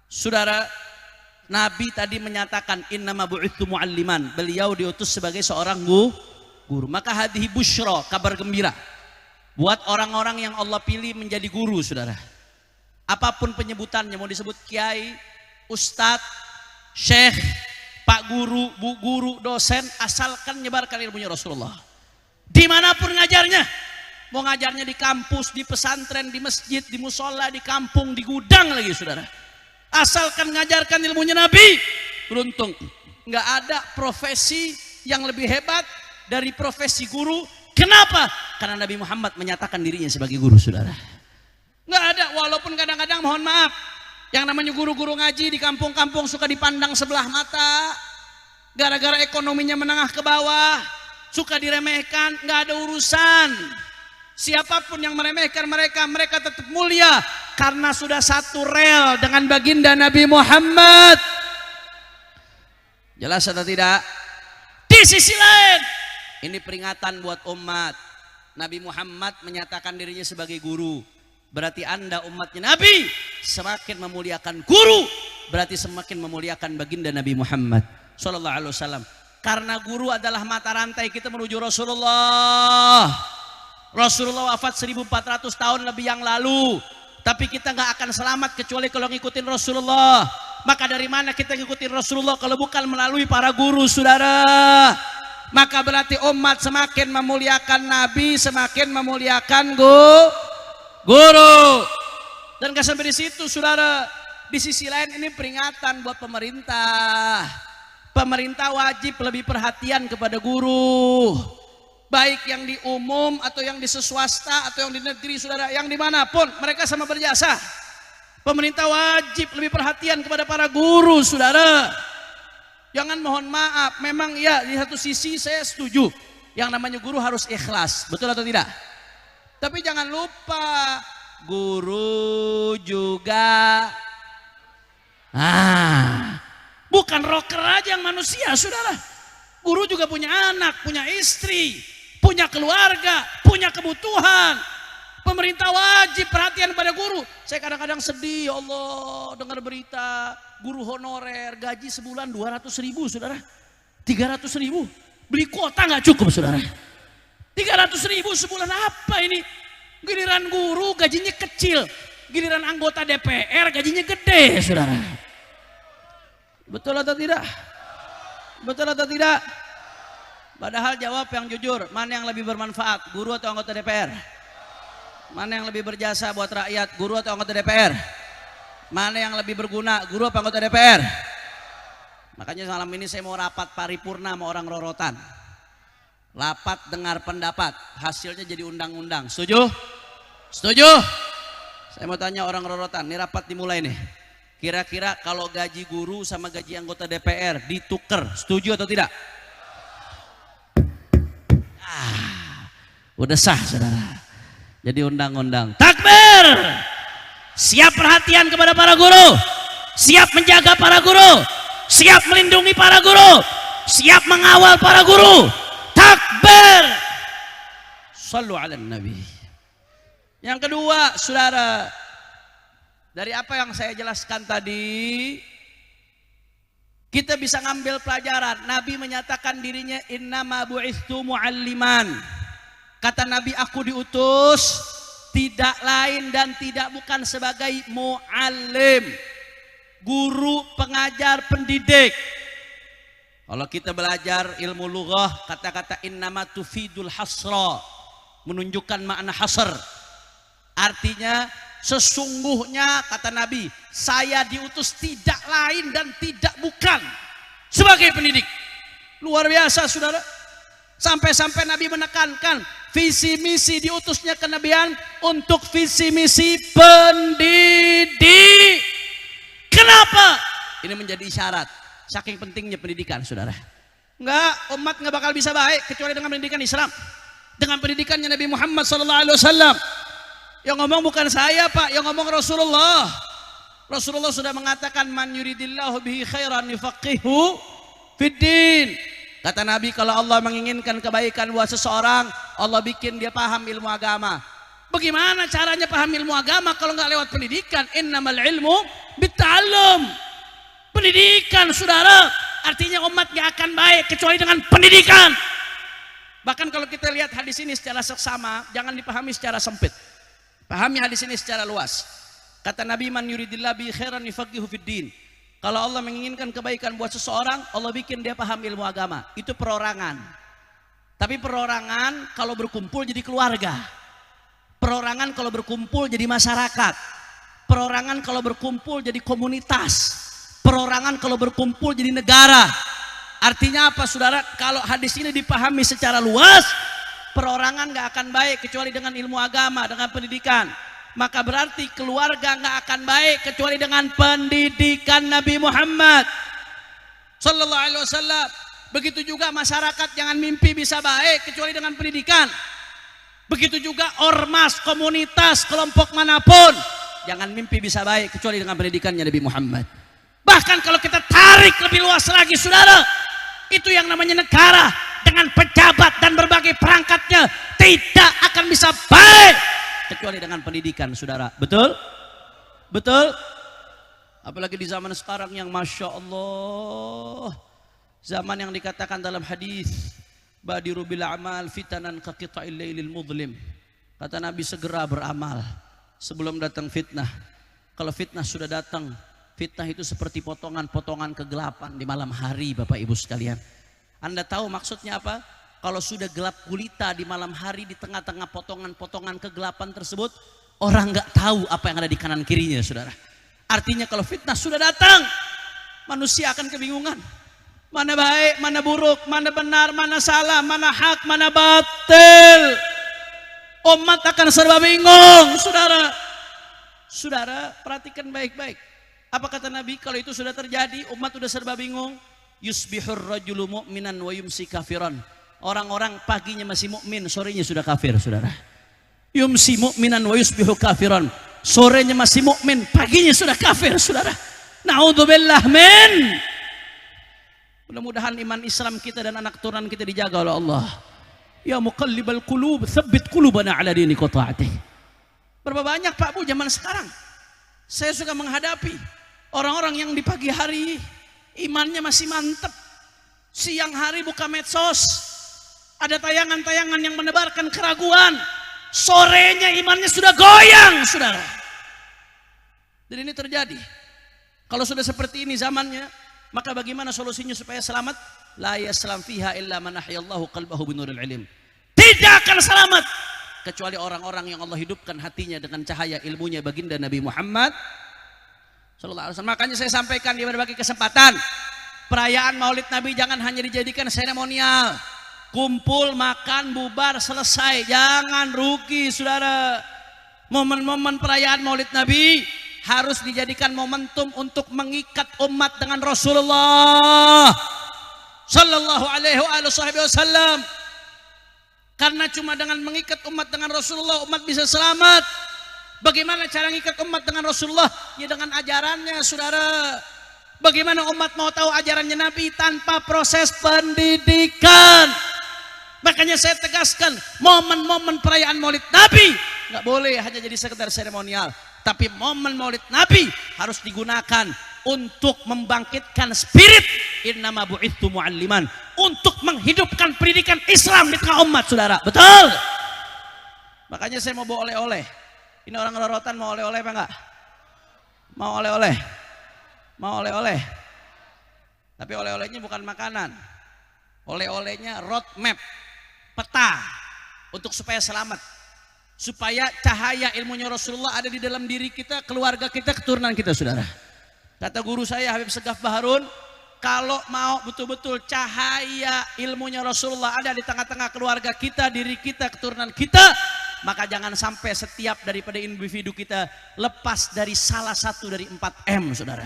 [SPEAKER 2] saudara, Nabi tadi menyatakan innama bu'itsu mu'alliman, beliau diutus sebagai seorang guru. Maka hadhihi busyra, kabar gembira buat orang-orang yang Allah pilih menjadi guru, saudara. Apapun penyebutannya, mau disebut kiai, ustadz, syekh, pak guru, bu guru, dosen, asalkan nyebarkan ilmunya Rasulullah. Dimanapun ngajarnya, mau ngajarnya di kampus, di pesantren, di masjid, di musola, di kampung, di gudang lagi, saudara. Asalkan ngajarkan ilmunya Nabi, beruntung. Nggak ada profesi yang lebih hebat dari profesi guru. Kenapa? Karena Nabi Muhammad menyatakan dirinya sebagai guru, saudara. Nggak ada, walaupun kadang-kadang mohon maaf, yang namanya guru-guru ngaji di kampung-kampung suka dipandang sebelah mata, gara-gara ekonominya menengah ke bawah, suka diremehkan, nggak ada urusan. Siapapun yang meremehkan mereka, mereka tetap mulia karena sudah satu rel dengan baginda Nabi Muhammad. Jelas atau tidak? Di sisi lain, ini peringatan buat umat. Nabi Muhammad menyatakan dirinya sebagai guru. Berarti Anda umatnya Nabi semakin memuliakan guru, berarti semakin memuliakan baginda Nabi Muhammad sallallahu alaihi wasallam. Karena guru adalah mata rantai kita menuju Rasulullah. Rasulullah wafat 1400 tahun lebih yang lalu. Tapi kita nggak akan selamat kecuali kalau ngikutin Rasulullah. Maka dari mana kita ngikutin Rasulullah kalau bukan melalui para guru, saudara? Maka berarti umat semakin memuliakan Nabi, semakin memuliakan guru. Dan gak sampai di situ, saudara. Di sisi lain ini peringatan buat pemerintah. Pemerintah wajib lebih perhatian kepada guru. Baik yang di umum atau yang di swasta atau yang di negeri, saudara, yang dimanapun mereka sama berjasa. Pemerintah wajib lebih perhatian kepada para guru, saudara. Jangan mohon maaf, memang ya di satu sisi saya setuju, yang namanya guru harus ikhlas, betul atau tidak? Tapi jangan lupa guru juga bukan rocker aja yang manusia, saudara. Guru juga punya anak, punya istri, punya keluarga, punya kebutuhan. Pemerintah wajib perhatian pada guru. Saya kadang-kadang sedih, ya Allah, dengar berita guru honorer gaji sebulan 200.000, saudara. 300.000. Beli kuota nggak cukup, saudara. 300.000 sebulan apa ini? Giliran guru gajinya kecil, giliran anggota DPR gajinya gede, saudara. Betul atau tidak? Betul atau tidak? Padahal jawab yang jujur, mana yang lebih bermanfaat, guru atau anggota DPR? Mana yang lebih berjasa buat rakyat, guru atau anggota DPR? Mana yang lebih berguna, guru atau anggota DPR? Makanya malam ini saya mau rapat paripurna sama orang rorotan. Rapat dengar pendapat, hasilnya jadi undang-undang. Setuju? Setuju? Saya mau tanya orang rorotan, ini rapat dimulai nih. Kira-kira kalau gaji guru sama gaji anggota DPR ditukar, setuju atau tidak? Udah sah, saudara. Jadi undang-undang. Takbir! Siap perhatian kepada para guru, siap menjaga para guru, siap melindungi para guru, siap mengawal para guru. Takbir! Sallu ala Nabi. Yang kedua, saudara, dari apa yang saya jelaskan tadi, kita bisa ngambil pelajaran. Nabi menyatakan dirinya innama bu'ithu mu'alliman. Kata Nabi, aku diutus tidak lain dan tidak bukan sebagai mu'allim, guru, pengajar, pendidik. Kalau kita belajar ilmu lughah, kata-kata innama tufidul hasra, menunjukkan makna hasr. Artinya sesungguhnya, kata Nabi, saya diutus tidak lain dan tidak bukan sebagai pendidik. Luar biasa, saudara. Sampai-sampai Nabi menekankan visi misi diutusnya kenabian untuk visi misi pendidik. Kenapa? Ini menjadi syarat. Saking pentingnya pendidikan, saudara. Umat nggak bakal bisa baik kecuali dengan pendidikan Islam, dengan pendidikannya Nabi Muhammad SAW. Yang ngomong bukan saya, Pak, yang ngomong Rasulullah. Rasulullah sudah mengatakan man yuridillahu bihi khairan yufaqihu fiddin. Kata Nabi, kalau Allah menginginkan kebaikan buat seseorang, Allah bikin dia paham ilmu agama. Bagaimana caranya paham ilmu agama kalau nggak lewat pendidikan? Innamal ilmu bitta'allum. Pendidikan, saudara. Artinya umat nggak akan baik kecuali dengan pendidikan. Bahkan kalau kita lihat hadis ini secara seksama, jangan dipahami secara sempit. Pahami hadis ini secara luas. Kata Nabi, man yuridillah bi khairan yufaqihu fiddin. Kalau Allah menginginkan kebaikan buat seseorang, Allah bikin dia paham ilmu agama. Itu perorangan. Tapi perorangan kalau berkumpul jadi keluarga. Perorangan kalau berkumpul jadi masyarakat. Perorangan kalau berkumpul jadi komunitas. Perorangan kalau berkumpul jadi negara. Artinya apa, saudara? Kalau hadis ini dipahami secara luas, perorangan gak akan baik kecuali dengan ilmu agama, dengan pendidikan. Maka berarti keluarga nggak akan baik kecuali dengan pendidikan Nabi Muhammad Sallallahu Alaihi Wasallam. Begitu juga masyarakat jangan mimpi bisa baik kecuali dengan pendidikan. Begitu juga ormas, komunitas, kelompok manapun jangan mimpi bisa baik kecuali dengan pendidikannya Nabi Muhammad. Bahkan kalau kita tarik lebih luas lagi saudara, itu yang namanya negara dengan pejabat dan berbagai perangkatnya tidak akan bisa baik kecuali dengan pendidikan saudara. Betul? Betul? Apalagi di zaman sekarang yang Masya Allah, zaman yang dikatakan dalam hadis badiru bil amal fitanan ka qita'il lailil mudlim. Kata Nabi, segera beramal sebelum datang fitnah. Kalau fitnah sudah datang, fitnah itu seperti potongan-potongan kegelapan di malam hari Bapak Ibu sekalian. Anda tahu maksudnya apa? Kalau sudah gelap gulita di malam hari di tengah-tengah potongan-potongan kegelapan tersebut, orang nggak tahu apa yang ada di kanan kirinya saudara. Artinya kalau fitnah sudah datang, manusia akan kebingungan. Mana baik, mana buruk, mana benar, mana salah, mana hak, mana batil. Umat akan serba bingung, saudara. Saudara, perhatikan baik-baik. Apa kata Nabi kalau itu sudah terjadi, umat sudah serba bingung? Yusbihur rajulu mu'minan wa yumsi kafiran. Orang-orang paginya masih mukmin, sorenya sudah kafir, saudara. Yumsi mu'minan wa yusbihu kafiran. Sorenya masih mukmin, paginya sudah kafir, saudara. Naudzubillah min. Mudah-mudahan iman Islam kita dan anak turunan kita dijaga oleh Allah. Ya muqallibal qulub, tsabbit qulubana ala dinik wa ta'atih. Berapa banyak Pak Bu zaman sekarang saya suka menghadapi orang-orang yang di pagi hari imannya masih mantap, siang hari buka medsos, ada tayangan-tayangan yang menebarkan keraguan, sorenya imannya sudah goyang, saudara. Dan ini terjadi. Kalau sudah seperti ini zamannya, maka bagaimana solusinya supaya selamat? La yaslam fiha illa man ahyallahu qalbahu binuril ilm. Tidak akan selamat kecuali orang-orang yang Allah hidupkan hatinya dengan cahaya ilmunya baginda Nabi Muhammad sallallahu alaihi wasallam. Makanya saya sampaikan di berbagai kesempatan, perayaan Maulid Nabi jangan hanya dijadikan seremonial. Kumpul, makan, bubar, selesai. Jangan rugi, saudara. Momen-momen perayaan Maulid Nabi harus dijadikan momentum untuk mengikat umat dengan Rasulullah sallallahu alaihi wasallam. Karena cuma dengan mengikat umat dengan Rasulullah, umat bisa selamat. Bagaimana cara mengikat umat dengan Rasulullah? Ya dengan ajarannya, saudara. Bagaimana umat mau tahu ajarannya Nabi tanpa proses pendidikan? Makanya saya tegaskan, momen-momen perayaan Maulid Nabi nggak boleh hanya jadi sekedar seremonial, tapi momen Maulid Nabi harus digunakan untuk membangkitkan spirit innama bu'itsu mu'alliman, untuk menghidupkan pendidikan Islam di tengah umat, saudara. Betul? Makanya saya mau bawa oleh-oleh. Ini orang rorotan mau oleh-oleh apa enggak? Mau oleh-oleh? Mau oleh-oleh? Tapi oleh-olehnya bukan makanan. Oleh-olehnya roadmap, peta untuk supaya selamat, supaya cahaya ilmunya Rasulullah ada di dalam diri kita, keluarga kita, keturunan kita, saudara. Kata guru saya Habib Segaf Baharun, kalau mau betul-betul cahaya ilmunya Rasulullah ada di tengah-tengah keluarga kita, diri kita, keturunan kita, maka jangan sampai setiap daripada individu kita lepas dari salah satu dari 4M, saudara.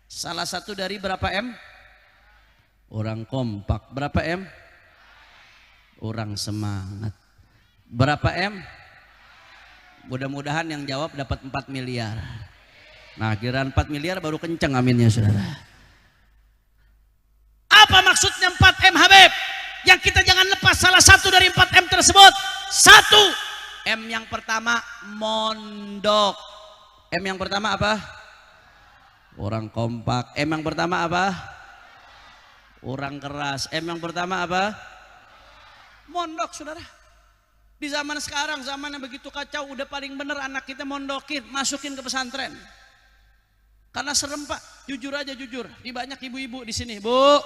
[SPEAKER 2] Salah satu dari berapa M? Orang kompak. Berapa M? Orang semangat. Berapa M? Mudah-mudahan yang jawab dapat 4 miliar. Nah, kira 4 miliar baru kenceng aminnya, saudara. Apa maksudnya 4M, Habib? Yang kita jangan lepas salah satu dari 4M tersebut. 1, M yang pertama mondok. M yang pertama apa? Orang kompak. M yang pertama apa? Orang keras. M yang pertama apa? Mondok, saudara. Di zaman sekarang, zaman yang begitu kacau, udah paling bener anak kita mondokin, masukin ke pesantren. Karena serem, Pak. Jujur aja, jujur. Ini banyak ibu-ibu di sini. Bu,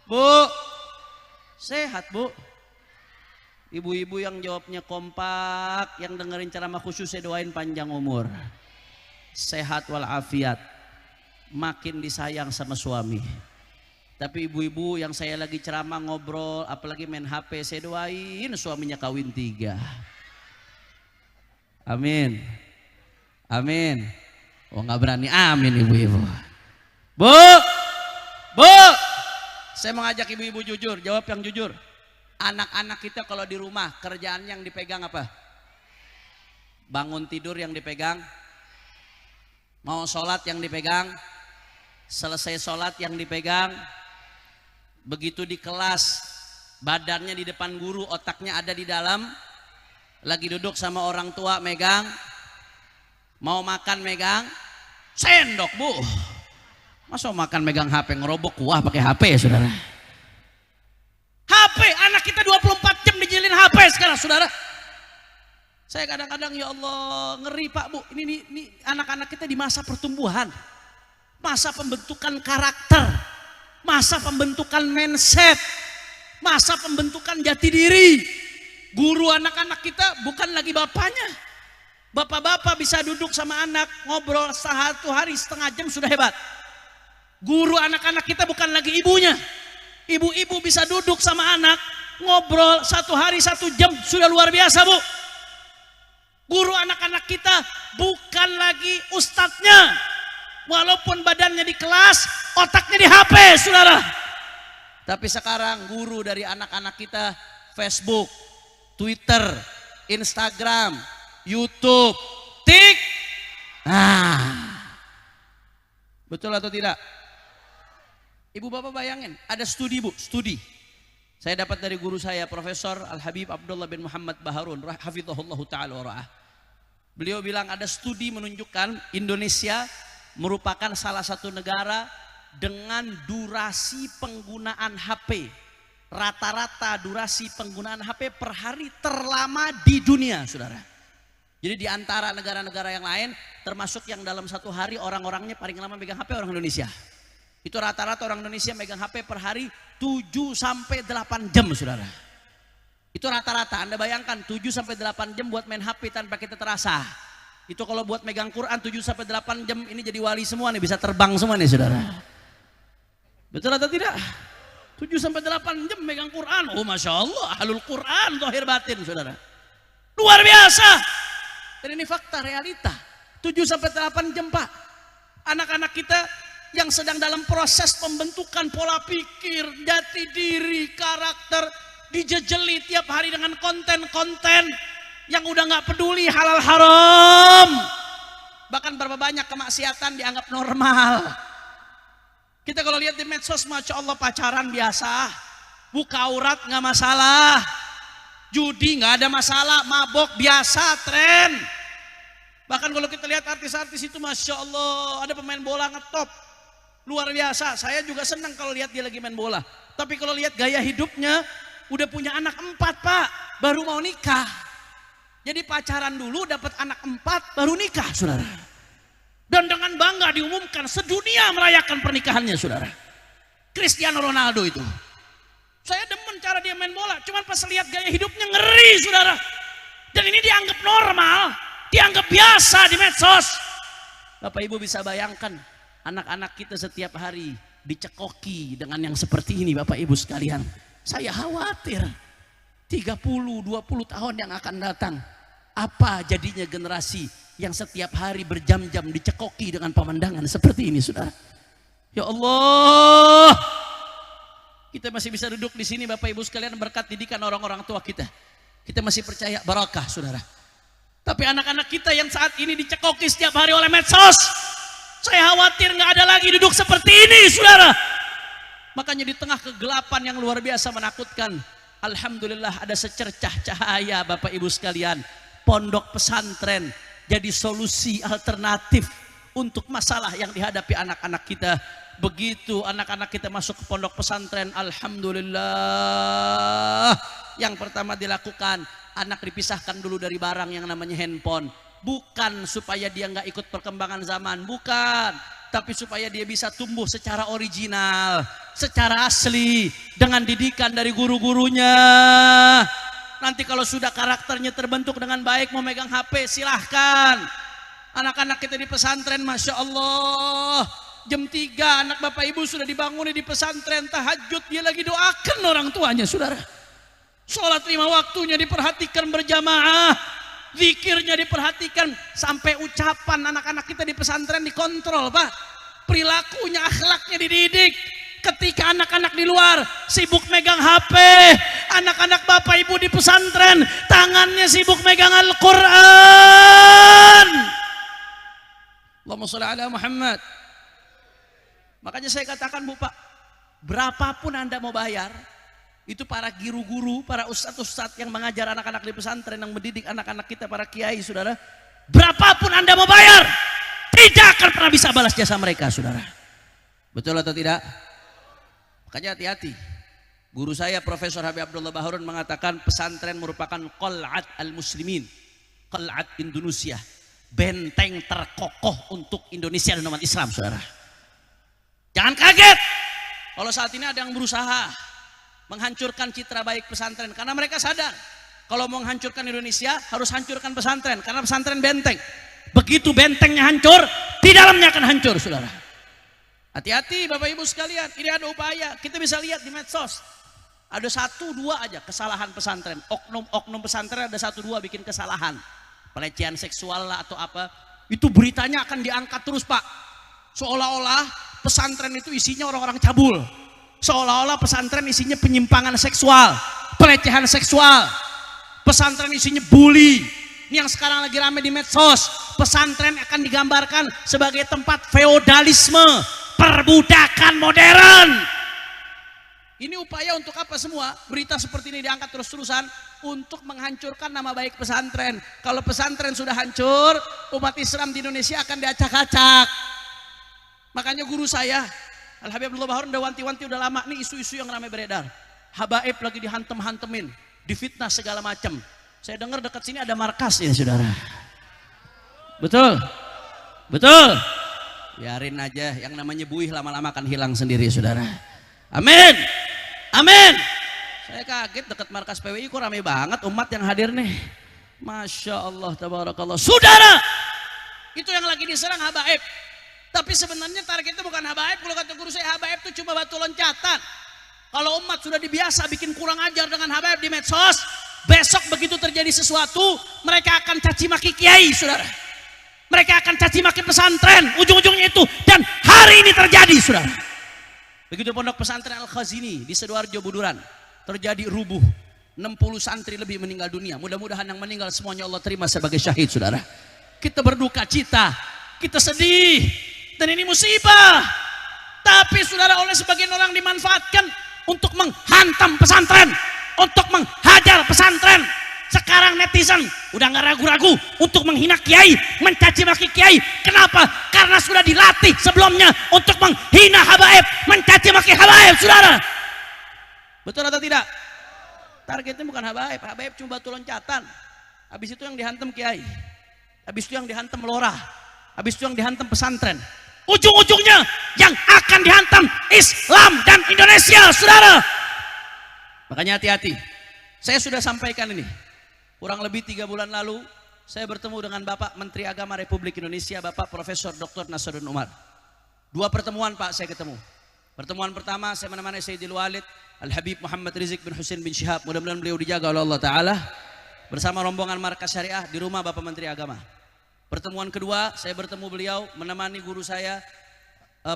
[SPEAKER 2] Bu, sehat, Bu. Ibu-ibu yang jawabnya kompak, yang dengerin ceramah khusus, saya doain panjang umur, sehat walafiat, makin disayang sama suami. Tapi ibu-ibu yang saya lagi ceramah ngobrol, apalagi main HP, saya doain suaminya kawin 3. Amin. Amin. Oh, nggak berani amin ibu-ibu. Bu, Bu, Saya mengajak ibu-ibu jujur, jawab yang jujur. Anak-anak kita kalau di rumah kerjaan yang dipegang apa? Bangun tidur yang dipegang, mau sholat yang dipegang, selesai sholat yang dipegang. Begitu di kelas, badannya di depan guru, otaknya ada di dalam. Lagi duduk sama orang tua megang, mau makan megang, sendok bu. Masa makan megang HP, ngerobok kuah pakai HP ya saudara. HP, anak kita 24 jam dijilin HP sekarang saudara. Saya kadang-kadang ya Allah ngeri Pak Bu, ini anak-anak kita di masa pertumbuhan, masa pembentukan karakter, masa pembentukan mindset, masa pembentukan jati diri. Guru anak-anak kita bukan lagi bapaknya. Bapak-bapak bisa duduk sama anak ngobrol 1 hari setengah jam sudah hebat. Guru anak-anak kita bukan lagi ibunya. Ibu-ibu bisa duduk sama anak ngobrol 1 hari 1 jam sudah luar biasa bu. Guru anak-anak kita bukan lagi ustadznya. Walaupun badannya di kelas, otaknya di HP saudara. Tapi sekarang guru dari anak-anak kita Facebook, Twitter, Instagram, YouTube, Tik. Betul atau tidak? Ibu bapak bayangin, ada studi bu, studi. Saya dapat dari guru saya, Profesor Al-Habib Abdullah bin Muhammad Baharun, hafizahullah ta'ala wa ra'ah. Beliau bilang ada studi menunjukkan Indonesia merupakan salah satu negara dengan durasi penggunaan HP. Rata-rata durasi penggunaan HP per hari terlama di dunia, saudara. Jadi di antara negara-negara yang lain, termasuk yang dalam 1 hari orang-orangnya paling lama megang HP orang Indonesia. Itu rata-rata orang Indonesia megang HP per hari 7 sampai 8 jam, saudara. Itu rata-rata. Anda bayangkan 7 sampai 8 jam buat main HP tanpa kita terasa. Itu kalau buat megang Quran 7 sampai 8 jam ini jadi wali semua nih, bisa terbang semua nih, saudara. Betul atau tidak? 7 sampai 8 jam megang Quran. Oh Masya Allah, ahlul Quran, zahir batin, saudara. Luar biasa. Dan ini fakta, realita. 7 sampai 8 jam Pak. Anak-anak kita yang sedang dalam proses pembentukan pola pikir, jati diri, karakter, dijejeli tiap hari dengan konten-konten yang udah nggak peduli halal haram. Bahkan berapa banyak kemaksiatan dianggap normal. Kita kalau lihat di medsos, Masya Allah, pacaran biasa, buka aurat nggak masalah, judi nggak ada masalah, mabok biasa, tren. Bahkan kalau kita lihat artis-artis itu, Masya Allah, ada pemain bola ngetop, luar biasa. Saya juga senang kalau lihat dia lagi main bola. Tapi kalau lihat gaya hidupnya, udah punya anak 4 Pak, baru mau nikah. Jadi pacaran dulu, dapat anak 4, baru nikah, saudara. Dan dengan bangga diumumkan sedunia merayakan pernikahannya, saudara. Cristiano Ronaldo itu. Saya demen cara dia main bola, cuman pas lihat gaya hidupnya ngeri, saudara. Dan ini dianggap normal, dianggap biasa di medsos. Bapak Ibu bisa bayangkan, anak-anak kita setiap hari dicekoki dengan yang seperti ini, Bapak Ibu sekalian. Saya khawatir 30-20 tahun yang akan datang, apa jadinya generasi yang setiap hari berjam-jam dicekoki dengan pemandangan seperti ini, saudara. Ya Allah, kita masih bisa duduk di sini, Bapak Ibu sekalian, berkat didikan orang-orang tua kita. Kita masih percaya barakah, saudara. Tapi anak-anak kita yang saat ini dicekoki setiap hari oleh medsos, saya khawatir nggak ada lagi duduk seperti ini, saudara. Makanya di tengah kegelapan yang luar biasa menakutkan, alhamdulillah ada secercah cahaya, Bapak Ibu sekalian. Pondok pesantren jadi solusi alternatif untuk masalah yang dihadapi anak-anak kita. Begitu anak-anak kita masuk ke pondok pesantren, alhamdulillah, yang pertama dilakukan, anak dipisahkan dulu dari barang yang namanya handphone. Bukan supaya dia nggak ikut perkembangan zaman, bukan, tapi supaya dia bisa tumbuh secara original, secara asli, dengan didikan dari guru-gurunya. Nanti kalau sudah karakternya terbentuk dengan baik, mau megang HP silahkan. Anak-anak kita di pesantren, Masya Allah, jam 3 anak Bapak Ibu sudah dibangun di pesantren, tahajud dia lagi doakan orang tuanya, saudara. Sholat 5 waktunya diperhatikan berjamaah, zikirnya diperhatikan, sampai ucapan anak-anak kita di pesantren dikontrol, Pak. Perilakunya, akhlaknya dididik. Ketika anak-anak di luar sibuk megang HP, anak-anak bapak ibu di pesantren tangannya sibuk megang Al-Quran. Allahumma sholli ala Muhammad. Makanya saya katakan Bu Pak, berapapun Anda mau bayar, itu para guru-guru, para ustadz-ustadz yang mengajar anak-anak di pesantren, yang mendidik anak-anak kita, para kiai, saudara, berapapun Anda mau bayar, tidak akan pernah bisa balas jasa mereka, saudara. Betul atau tidak? Makanya hati-hati. Guru saya Profesor Habib Abdullah Baharun mengatakan pesantren merupakan qal'at al-muslimin, qal'at Indonesia, benteng terkokoh untuk Indonesia dan umat Islam, saudara. Jangan kaget kalau saat ini ada yang berusaha menghancurkan citra baik pesantren, karena mereka sadar kalau mau menghancurkan Indonesia harus hancurkan pesantren, karena pesantren benteng. Begitu bentengnya hancur, di dalamnya akan hancur, saudara. Hati-hati Bapak Ibu sekalian, ini ada upaya. Kita bisa lihat di medsos, ada 1-2 aja kesalahan pesantren. Oknum pesantren ada 1-2 bikin kesalahan, pelecehan seksual lah atau apa, itu beritanya akan diangkat terus Pak, seolah-olah pesantren itu isinya orang-orang cabul, seolah-olah pesantren isinya penyimpangan seksual, pelecehan seksual, pesantren isinya bully. Ini yang sekarang lagi rame di medsos, pesantren akan digambarkan sebagai tempat feodalisme, perbudakan modern. Ini upaya untuk apa semua? Berita seperti ini diangkat terus-terusan untuk menghancurkan nama baik pesantren. Kalau pesantren sudah hancur, umat Islam di Indonesia akan diacak-acak. Makanya guru saya Al-Habib Abdullah Baharun udah wanti-wanti udah lama nih, isu-isu yang ramai beredar. Habaib lagi dihantem-hantemin, difitnah segala macam. Saya dengar dekat sini ada markas ya saudara. Betul? Betul? Biarin aja, yang namanya buih lama-lama akan hilang sendiri saudara. Amin. Amin. Saya kaget dekat markas PWI kok ramai banget umat yang hadir nih. Masya Allah, tabarakallah. Saudara, itu yang lagi diserang habaib. Tapi sebenarnya targetnya bukan habaib. Kalau kata guru saya, habaib itu cuma batu loncatan. Kalau umat sudah dibiasa bikin kurang ajar dengan habaib di medsos, besok begitu terjadi sesuatu, mereka akan caci maki kiai, saudara. Mereka akan caci maki pesantren, ujung-ujungnya itu. Dan hari ini terjadi, saudara. Begitu pondok pesantren Al-Khazini di Sidoarjo Buduran, terjadi rubuh. 60 santri lebih meninggal dunia. Mudah-mudahan yang meninggal semuanya Allah terima sebagai syahid, saudara. Kita berduka cita, kita sedih. Dan ini musibah. Tapi saudara, oleh sebagian orang dimanfaatkan untuk menghantam pesantren, untuk menghajar pesantren. Sekarang netizen udah nggak ragu-ragu untuk menghina kiai, mencaci maki kiai. Kenapa? Karena sudah dilatih sebelumnya untuk menghina habaib, mencaci maki habaib, saudara. Betul atau tidak? Targetnya bukan habaib, habaib cuma batu loncatan. Habis itu yang dihantam kiai, habis itu yang dihantam lurah, habis itu yang dihantam pesantren. Ujung-ujungnya yang akan dihantam Islam dan Indonesia, saudara. Makanya hati-hati. Saya sudah sampaikan ini. Kurang lebih 3 bulan lalu, saya bertemu dengan Bapak Menteri Agama Republik Indonesia, Bapak Profesor Dr. Nasaruddin Umar. 2 pertemuan Pak saya ketemu. Pertemuan pertama saya menemani Sayyidil Walid Al-Habib Muhammad Rizik bin Husain bin Syihab. Mudah-mudahan beliau dijaga oleh Allah Ta'ala. Bersama rombongan Markas Syariah di rumah Bapak Menteri Agama. Pertemuan kedua, saya bertemu beliau menemani guru saya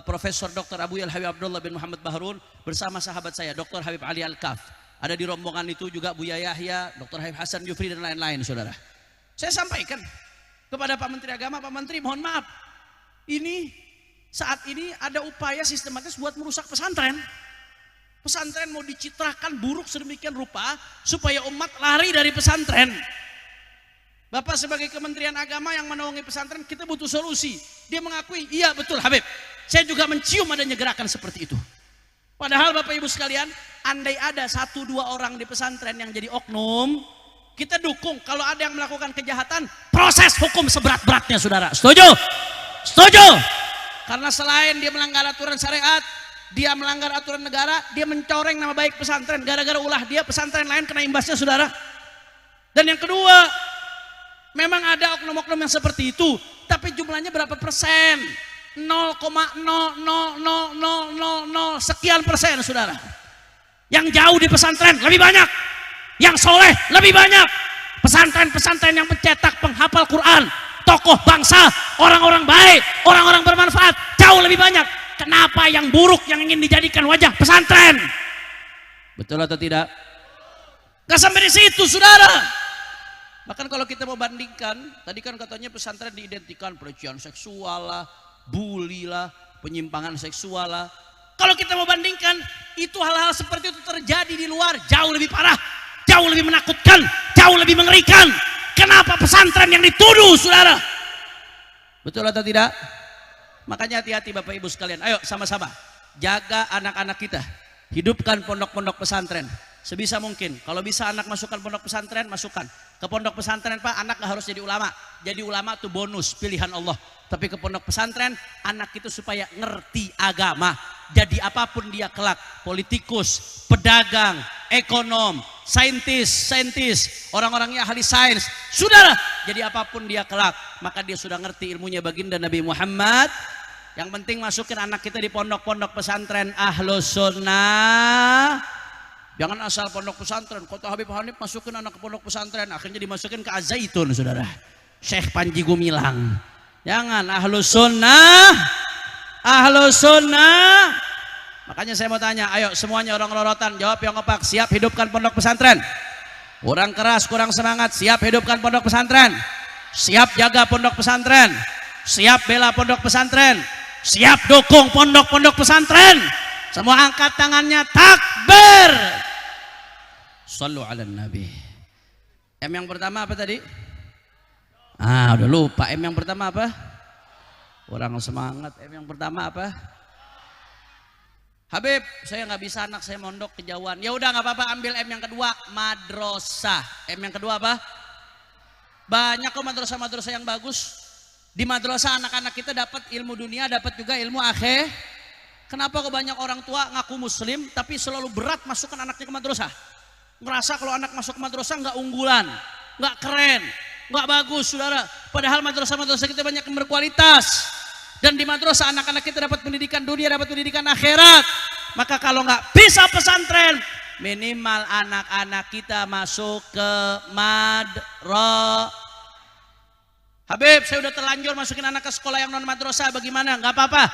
[SPEAKER 2] Profesor Dr. Abu Al-Habib Abdullah bin Muhammad Baharun bersama sahabat saya Dr. Habib Ali Al-Kaf. Ada di rombongan itu juga Buya Yahya, Dr. Habib Hasan Yufri dan lain-lain, saudara. Saya sampaikan kepada Pak Menteri Agama, Pak Menteri mohon maaf, ini saat ini ada upaya sistematis buat merusak pesantren. Pesantren mau dicitrakan buruk sedemikian rupa supaya umat lari dari pesantren. Bapak sebagai Kementerian Agama yang menaungi pesantren, kita butuh solusi. Dia mengakui, iya betul Habib, saya juga mencium adanya gerakan seperti itu. Padahal Bapak Ibu sekalian, andai ada 1-2 orang di pesantren yang jadi oknum, kita dukung. Kalau ada yang melakukan kejahatan, proses hukum seberat-beratnya, saudara. Setuju? Setuju? Karena selain dia melanggar aturan syariat, dia melanggar aturan negara, dia mencoreng nama baik pesantren. Gara-gara ulah dia, pesantren lain kena imbasnya, saudara. Dan yang kedua, memang ada oknum-oknum yang seperti itu, tapi jumlahnya berapa persen? 0,00000 sekian persen, saudara. Yang jauh di pesantren lebih banyak, yang soleh lebih banyak. Pesantren-pesantren yang mencetak penghafal Quran, tokoh bangsa, orang-orang baik, orang-orang bermanfaat jauh lebih banyak.
[SPEAKER 3] kenapa yang buruk yang ingin dijadikan wajah pesantren?
[SPEAKER 2] Betul atau tidak?
[SPEAKER 3] Gak sampai di situ, saudara.
[SPEAKER 2] Bahkan kalau kita mau bandingkan, tadi kan katanya pesantren diidentikan pelecehan seksual lah, bully lah, penyimpangan seksual lah.
[SPEAKER 3] Kalau kita mau bandingkan, itu hal-hal seperti itu terjadi di luar jauh lebih parah, jauh lebih menakutkan, jauh lebih mengerikan. Kenapa pesantren yang dituduh, saudara?
[SPEAKER 2] Betul atau tidak? Makanya hati-hati Bapak Ibu sekalian. Ayo sama-sama jaga anak-anak kita. Hidupkan pondok-pondok pesantren sebisa mungkin. Kalau bisa anak masukkan pondok pesantren, masukkan. Ke pondok pesantren Pak, anak gak harus jadi ulama. Jadi ulama itu bonus pilihan Allah. Tapi ke pondok pesantren, anak itu supaya ngerti agama. Jadi apapun dia kelak, politikus, pedagang, ekonom, saintis, orang-orangnya ahli sains, saudara, jadi apapun dia kelak, maka dia sudah ngerti ilmunya baginda Nabi Muhammad. Yang penting masukin anak kita di pondok-pondok pesantren Ahlus Sunnah. Jangan asal pondok pesantren, kota Habib Hanif masukin anak ke pondok pesantren, akhirnya dimasukin ke Az-Zaitun, saudara, Syekh Panji Gumilang. Jangan, Ahlus Sunnah, Ahlus Sunnah. Makanya saya mau tanya, ayo semuanya orang lorotan, jawab yang ngepak, siap hidupkan pondok pesantren? Kurang keras, kurang semangat, siap hidupkan pondok pesantren? Siap jaga pondok pesantren? Siap bela pondok pesantren? Siap dukung pondok-pondok pesantren? Semua angkat tangannya, takbir. Sallu ala Nabi. M yang pertama apa tadi? Udah lupa. M yang pertama apa? Kurang semangat. M yang pertama apa? Habib, saya nggak bisa, anak saya mondok kejauhan. Ya udah nggak apa-apa, ambil M yang kedua, madrasah. M yang kedua apa? Banyak kok madrasah-madrasah yang bagus. Di madrasah anak-anak kita dapat ilmu dunia, dapat juga ilmu akhir. Kenapa kok banyak orang tua ngaku muslim tapi selalu berat masukkan anaknya ke madrasah? Ngerasa kalau anak masuk ke madrasah nggak unggulan, nggak keren, nggak bagus, saudara. Padahal madrasah-madrasah kita banyak yang berkualitas. Dan di madrasah anak-anak kita dapat pendidikan dunia, dapat pendidikan akhirat. Maka kalau nggak bisa pesantren, minimal anak-anak kita masuk ke madrasah. Habib, saya udah terlanjur masukin anak ke sekolah yang non madrasah, bagaimana? Nggak apa-apa.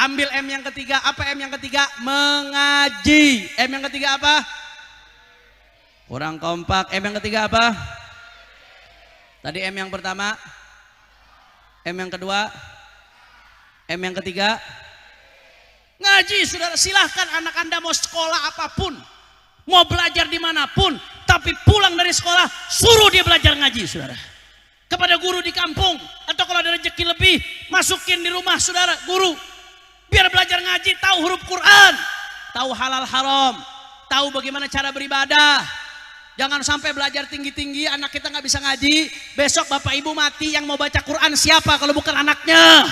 [SPEAKER 2] Ambil M yang ketiga. Apa M yang ketiga? Mengaji. M yang ketiga apa? Kurang kompak. M yang ketiga apa? Tadi M yang pertama, M yang kedua, M yang ketiga, ngaji. Saudara, silahkan anak Anda mau sekolah apapun, mau belajar dimanapun, tapi pulang dari sekolah suruh dia belajar ngaji, saudara. Kepada guru di kampung, atau kalau ada rezeki lebih, masukin di rumah saudara guru, biar belajar ngaji, tahu huruf Quran, tahu halal haram, tahu bagaimana cara beribadah. Jangan sampai belajar tinggi-tinggi anak kita nggak bisa ngaji, besok bapak ibu mati, yang mau baca Quran siapa kalau bukan anaknya?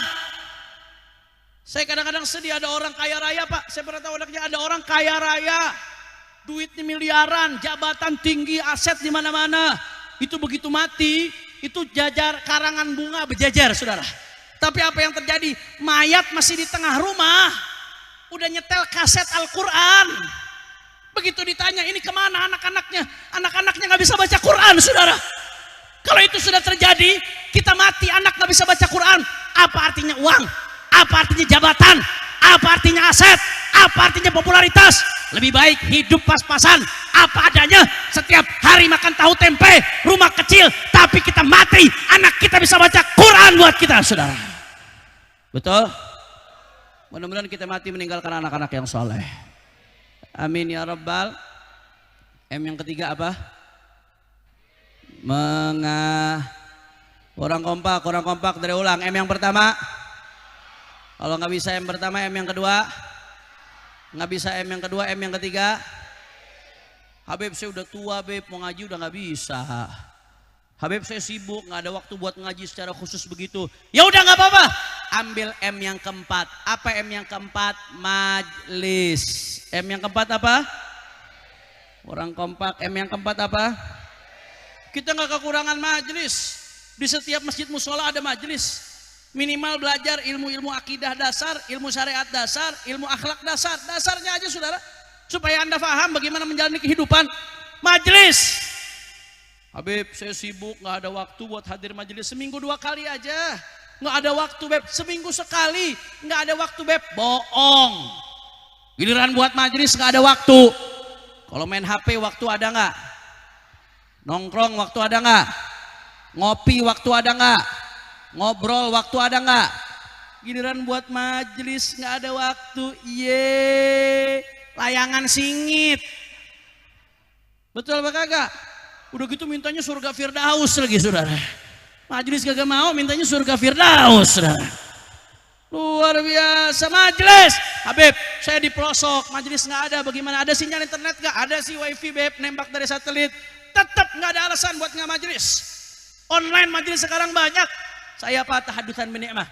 [SPEAKER 2] Saya kadang-kadang sedih, ada orang kaya raya Pak, saya pernah tahu anaknya, ada orang kaya raya, duitnya miliaran, jabatan tinggi, aset di mana-mana. Itu begitu mati, itu jajar karangan bunga berjajar, saudara. Tapi apa yang terjadi? Mayat masih di tengah rumah, udah nyetel kaset Al-Quran. Begitu ditanya, ini kemana anak-anaknya? Anak-anaknya nggak bisa baca Quran, saudara. Kalau itu sudah terjadi, kita mati, anak nggak bisa baca Quran. Apa artinya uang? Apa artinya jabatan? Apa artinya aset? Apa artinya popularitas? Lebih baik hidup pas-pasan, apa adanya, setiap hari makan tahu tempe, rumah kecil, tapi kita mati, anak kita bisa baca Quran buat kita, saudara. Betul? Mudah-mudahan kita mati meninggalkan anak-anak yang soleh. Amin ya rabbal. M yang ketiga apa? Kurang kompak dari ulang. M yang pertama, kalau nggak bisa M pertama, M yang kedua. Nggak bisa M yang kedua, M yang ketiga. Habib, saya udah tua Habib, mau ngaji udah nggak bisa. Habib, saya sibuk, nggak ada waktu buat ngaji secara khusus begitu. Ya udah nggak apa-apa, ambil M yang keempat. Apa M yang keempat? Majlis. M yang keempat apa? Kurang kompak. M yang keempat apa? Kita nggak kekurangan majlis. Di setiap masjid musola ada majlis. Minimal belajar ilmu-ilmu akidah dasar, ilmu syariat dasar, ilmu akhlak dasar. Dasarnya aja saudara, supaya Anda paham bagaimana menjalani kehidupan. Majelis. Habib, saya sibuk, nggak ada waktu buat hadir majelis, seminggu 2 kali aja.
[SPEAKER 3] Nggak ada waktu Beb, seminggu sekali nggak ada waktu Beb, bohong. Giliran buat majelis nggak ada waktu. Kalau main HP waktu ada nggak? Nongkrong waktu ada nggak? Ngopi waktu ada nggak? Ngobrol waktu ada nggak? Giliran buat majelis nggak ada waktu. Layangan singit. Betul apa kagak? Udah gitu mintanya surga Firdaus lagi saudara. Majelis kagak mau, mintanya surga Firdaus saudara. Luar biasa majelis. Habib, saya di pelosok, majelis nggak ada. Bagaimana? Ada sinyal internet nggak? Ada sih wifi Beb, nembak dari satelit. Tetap nggak ada alasan buat nggak majelis. Online majelis sekarang banyak. Saya tahadusan binikmah.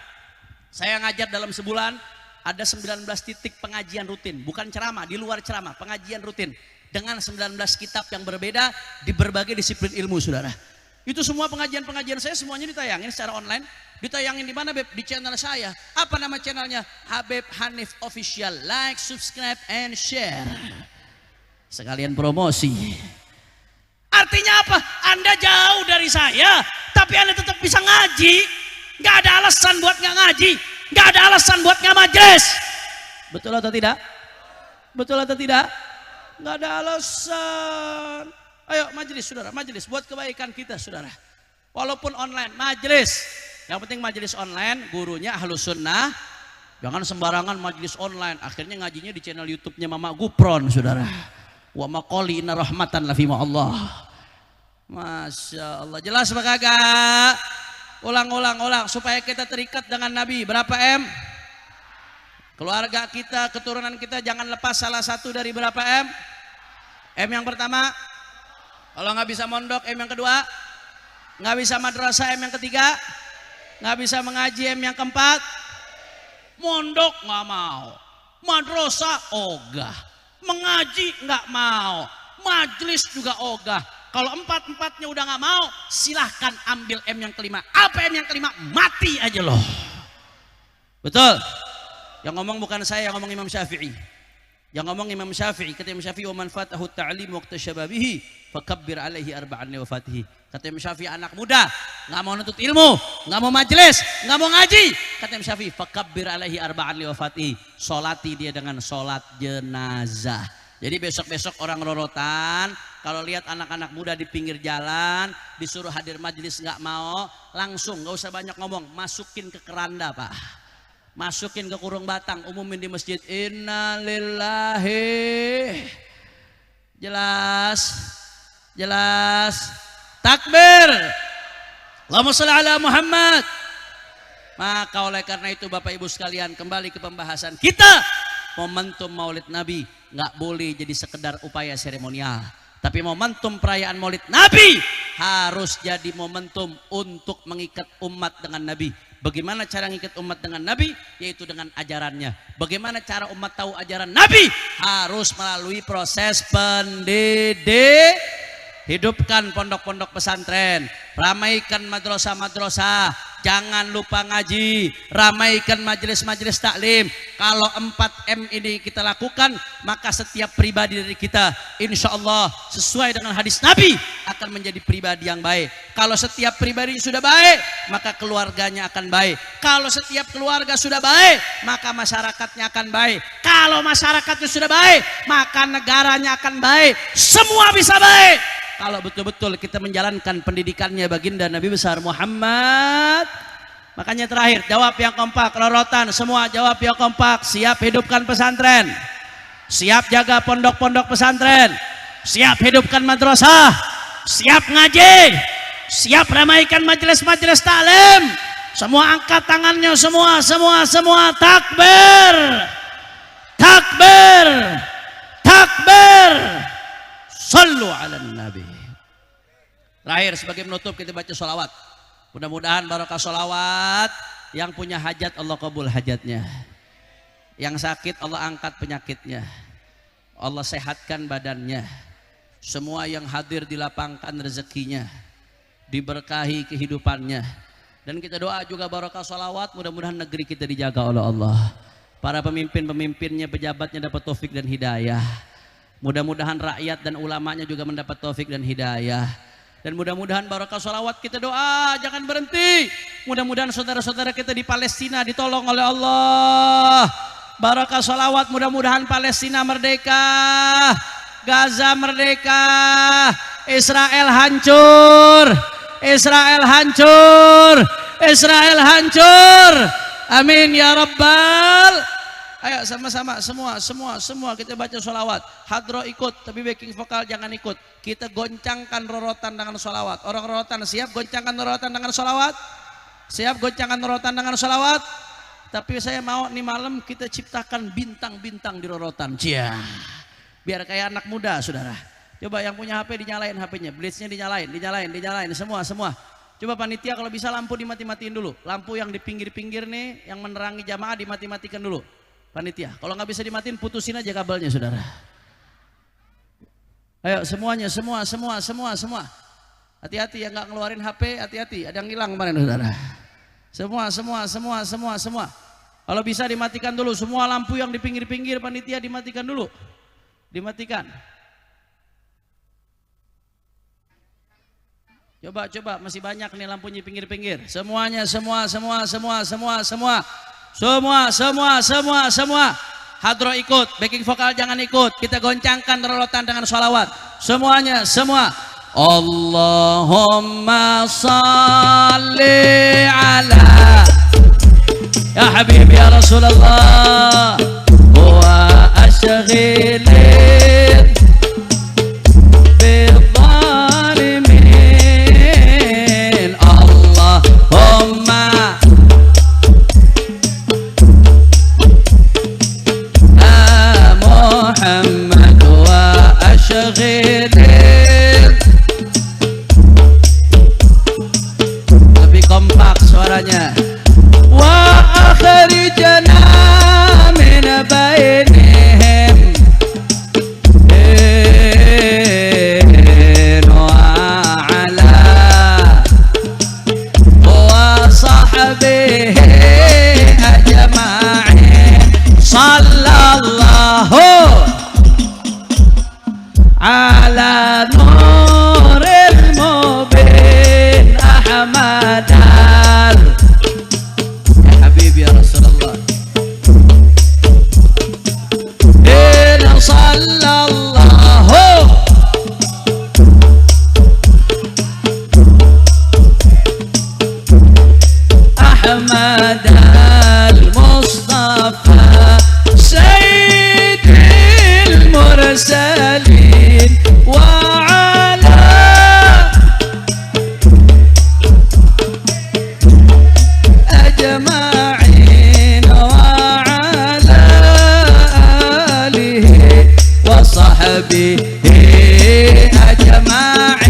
[SPEAKER 3] Saya ngajar dalam sebulan ada 19 titik pengajian rutin, bukan ceramah, di luar ceramah, pengajian rutin dengan 19 kitab yang berbeda di berbagai disiplin ilmu saudara. Itu semua pengajian-pengajian saya semuanya ditayangin secara online. Ditayangin di mana Beb? Di channel saya. Apa nama channelnya? Habib Hanif Official. Like, subscribe, and share. Sekalian promosi. Artinya apa? Anda jauh dari saya, tapi Anda tetap bisa ngaji. Nggak ada alasan buat nggak ngaji. Nggak ada alasan buat nggak majelis. Betul atau tidak? Betul atau tidak? Nggak ada alasan. Ayo majelis saudara, majelis buat kebaikan kita saudara. Walaupun online, majelis. Yang penting majelis online, gurunya Ahlus Sunnah. Jangan sembarangan majelis online. Akhirnya ngajinya di channel YouTube-nya Mama Gupron saudara. Wa maqali inna rahmatan lafima Allah. Masya Allah. Jelas apa kagak? Ulang supaya kita terikat dengan Nabi. Berapa M? Keluarga kita, keturunan kita jangan lepas salah satu dari berapa M? M yang pertama. Kalau nggak bisa mondok, M yang kedua. Nggak bisa madrasah, M yang ketiga. Nggak bisa mengaji, M yang keempat. Mondok nggak mau, madrasah ogah, mengaji nggak mau, majelis juga ogah. Kalau empat-empatnya udah nggak mau, silahkan ambil M yang kelima. Apa M yang kelima? Mati aja loh. Betul? Yang ngomong bukan saya, yang ngomong Imam Syafi'i. Yang ngomong Imam Syafi'i, kata Imam Syafi'i, "Wa man fatahu ta'lim waqta syababihi, fakabbir alaihi arba'an li wafatihi." Kata Imam Syafi'i, anak muda nggak mau nuntut ilmu, nggak mau majelis, nggak mau ngaji. Kata Imam Syafi'i, fakabbir alaihi arba'an li wafatihi. Solati dia dengan solat jenazah. Jadi besok-besok orang rorotan, kalau lihat anak-anak muda di pinggir jalan, disuruh hadir majelis nggak mau, langsung nggak usah banyak ngomong, masukin ke keranda Pak. Masukin ke kurung batang, umumin di masjid. Innalillahi. Jelas. Takbir. Allahumma sholli ala Muhammad. Maka oleh karena itu Bapak Ibu sekalian, kembali ke pembahasan kita. Momentum Maulid Nabi nggak boleh jadi sekedar upaya seremonial, tapi momentum perayaan Maulid Nabi harus jadi momentum untuk mengikat umat dengan Nabi. Bagaimana cara mengikat umat dengan Nabi? Yaitu dengan ajarannya. Bagaimana cara umat tahu ajaran Nabi? Harus melalui proses pendidik. Hidupkan pondok-pondok pesantren, ramaikan madrasah-madrasah, jangan lupa ngaji, ramaikan majelis-majelis taklim. Kalau 4M ini kita lakukan, maka setiap pribadi dari kita insya Allah sesuai dengan hadis Nabi akan menjadi pribadi yang baik. Kalau setiap pribadi sudah baik, maka keluarganya akan baik. Kalau setiap keluarga sudah baik, maka masyarakatnya akan baik. Kalau masyarakatnya sudah baik, maka negaranya akan baik. Semua bisa baik kalau betul-betul kita menjalankan pendidikannya baginda Nabi besar Muhammad. Makanya terakhir, jawab yang kompak, rorotan semua jawab yang kompak. Siap hidupkan pesantren, siap jaga pondok-pondok pesantren, siap hidupkan madrasah, siap ngaji, siap ramaikan majelis-majelis taklim. Semua angkat tangannya, semua takbir, takbir, takbir. Sallu ala Nabi. Terakhir sebagai penutup kita baca sholawat. Mudah-mudahan barokah sholawat. Yang punya hajat Allah kabul hajatnya. Yang sakit Allah angkat penyakitnya. Allah sehatkan badannya. Semua yang hadir dilapangkan rezekinya. Diberkahi kehidupannya. Dan kita doa juga barokah sholawat. Mudah-mudahan negeri kita dijaga oleh Allah. Para pemimpin-pemimpinnya, pejabatnya dapat taufik dan hidayah. Mudah-mudahan rakyat dan ulamanya juga mendapat taufik dan hidayah. Dan mudah-mudahan barokah sholawat kita doa jangan berhenti. Mudah-mudahan saudara-saudara kita di Palestina ditolong oleh Allah. Barokah sholawat, mudah-mudahan Palestina merdeka, Gaza merdeka, Israel hancur, Israel hancur, Israel hancur. Amin ya Rabbal. Ayo sama-sama semua kita baca sholawat. Hadro ikut, tapi backing vokal jangan ikut. Kita goncangkan rorotan dengan sholawat. Orang rorotan siap goncangkan rorotan dengan sholawat? Siap goncangkan rorotan dengan sholawat? Tapi saya mau nih malam kita ciptakan bintang-bintang di rorotan. Cia, biar kayak anak muda saudara. Coba yang punya HP dinyalain HP-nya, blitznya dinyalain semua. Coba panitia kalau bisa lampu dimati-matiin dulu. Lampu yang di pinggir-pinggir nih yang menerangi jamaah dimati-matikan dulu. Panitia, kalau nggak bisa dimatiin putusin aja kabelnya saudara. Ayo semuanya, semua. Hati-hati yang nggak ngeluarin HP, hati-hati. Ada yang hilang kemarin saudara. Semua. Kalau bisa dimatikan dulu. Semua lampu yang di pinggir-pinggir panitia dimatikan dulu. Dimatikan. Coba masih banyak nih lampunya pinggir-pinggir. Semuanya, semua. Hadro ikut, backing vokal jangan ikut. Kita goncangkan rorotan dengan sholawat. Semuanya. Allahumma salli ala ya Habib ya Rasulullah wa ashghilin bidzalimin. Allahumma Muhammad wa ashghilin. Lebih kompak suaranya. Wa akhrijana min bainihim wa ala wa sahbihi ajma'in. Sallallahu ala nuril mubin Ahmadal ya Habib ya Rasulullah. Inna sallallahu Ahmadal Mustafa Sayyidil Mursalin wa ala ajma'in wa ala alihi wa sahbihi ajma'in.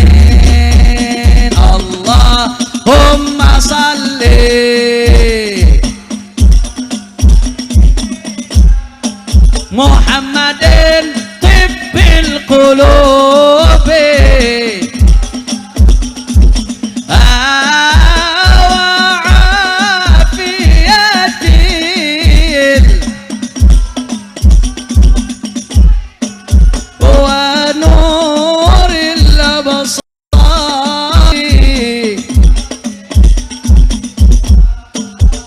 [SPEAKER 3] Allahumma salli Muhammadin tibbil qulubi wa afiyatil wa nuril absari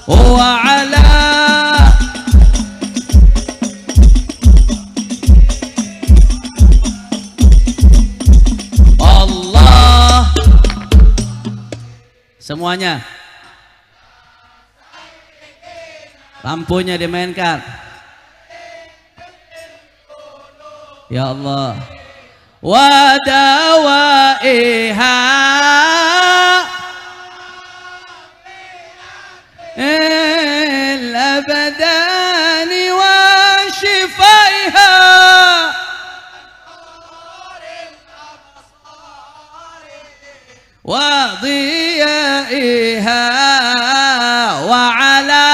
[SPEAKER 3] wa ala semuanya. Lampunya dimainkan. Ya Allah. Wa dawaiha al-abdani wa shifaiha wa dhiyaiha wa ala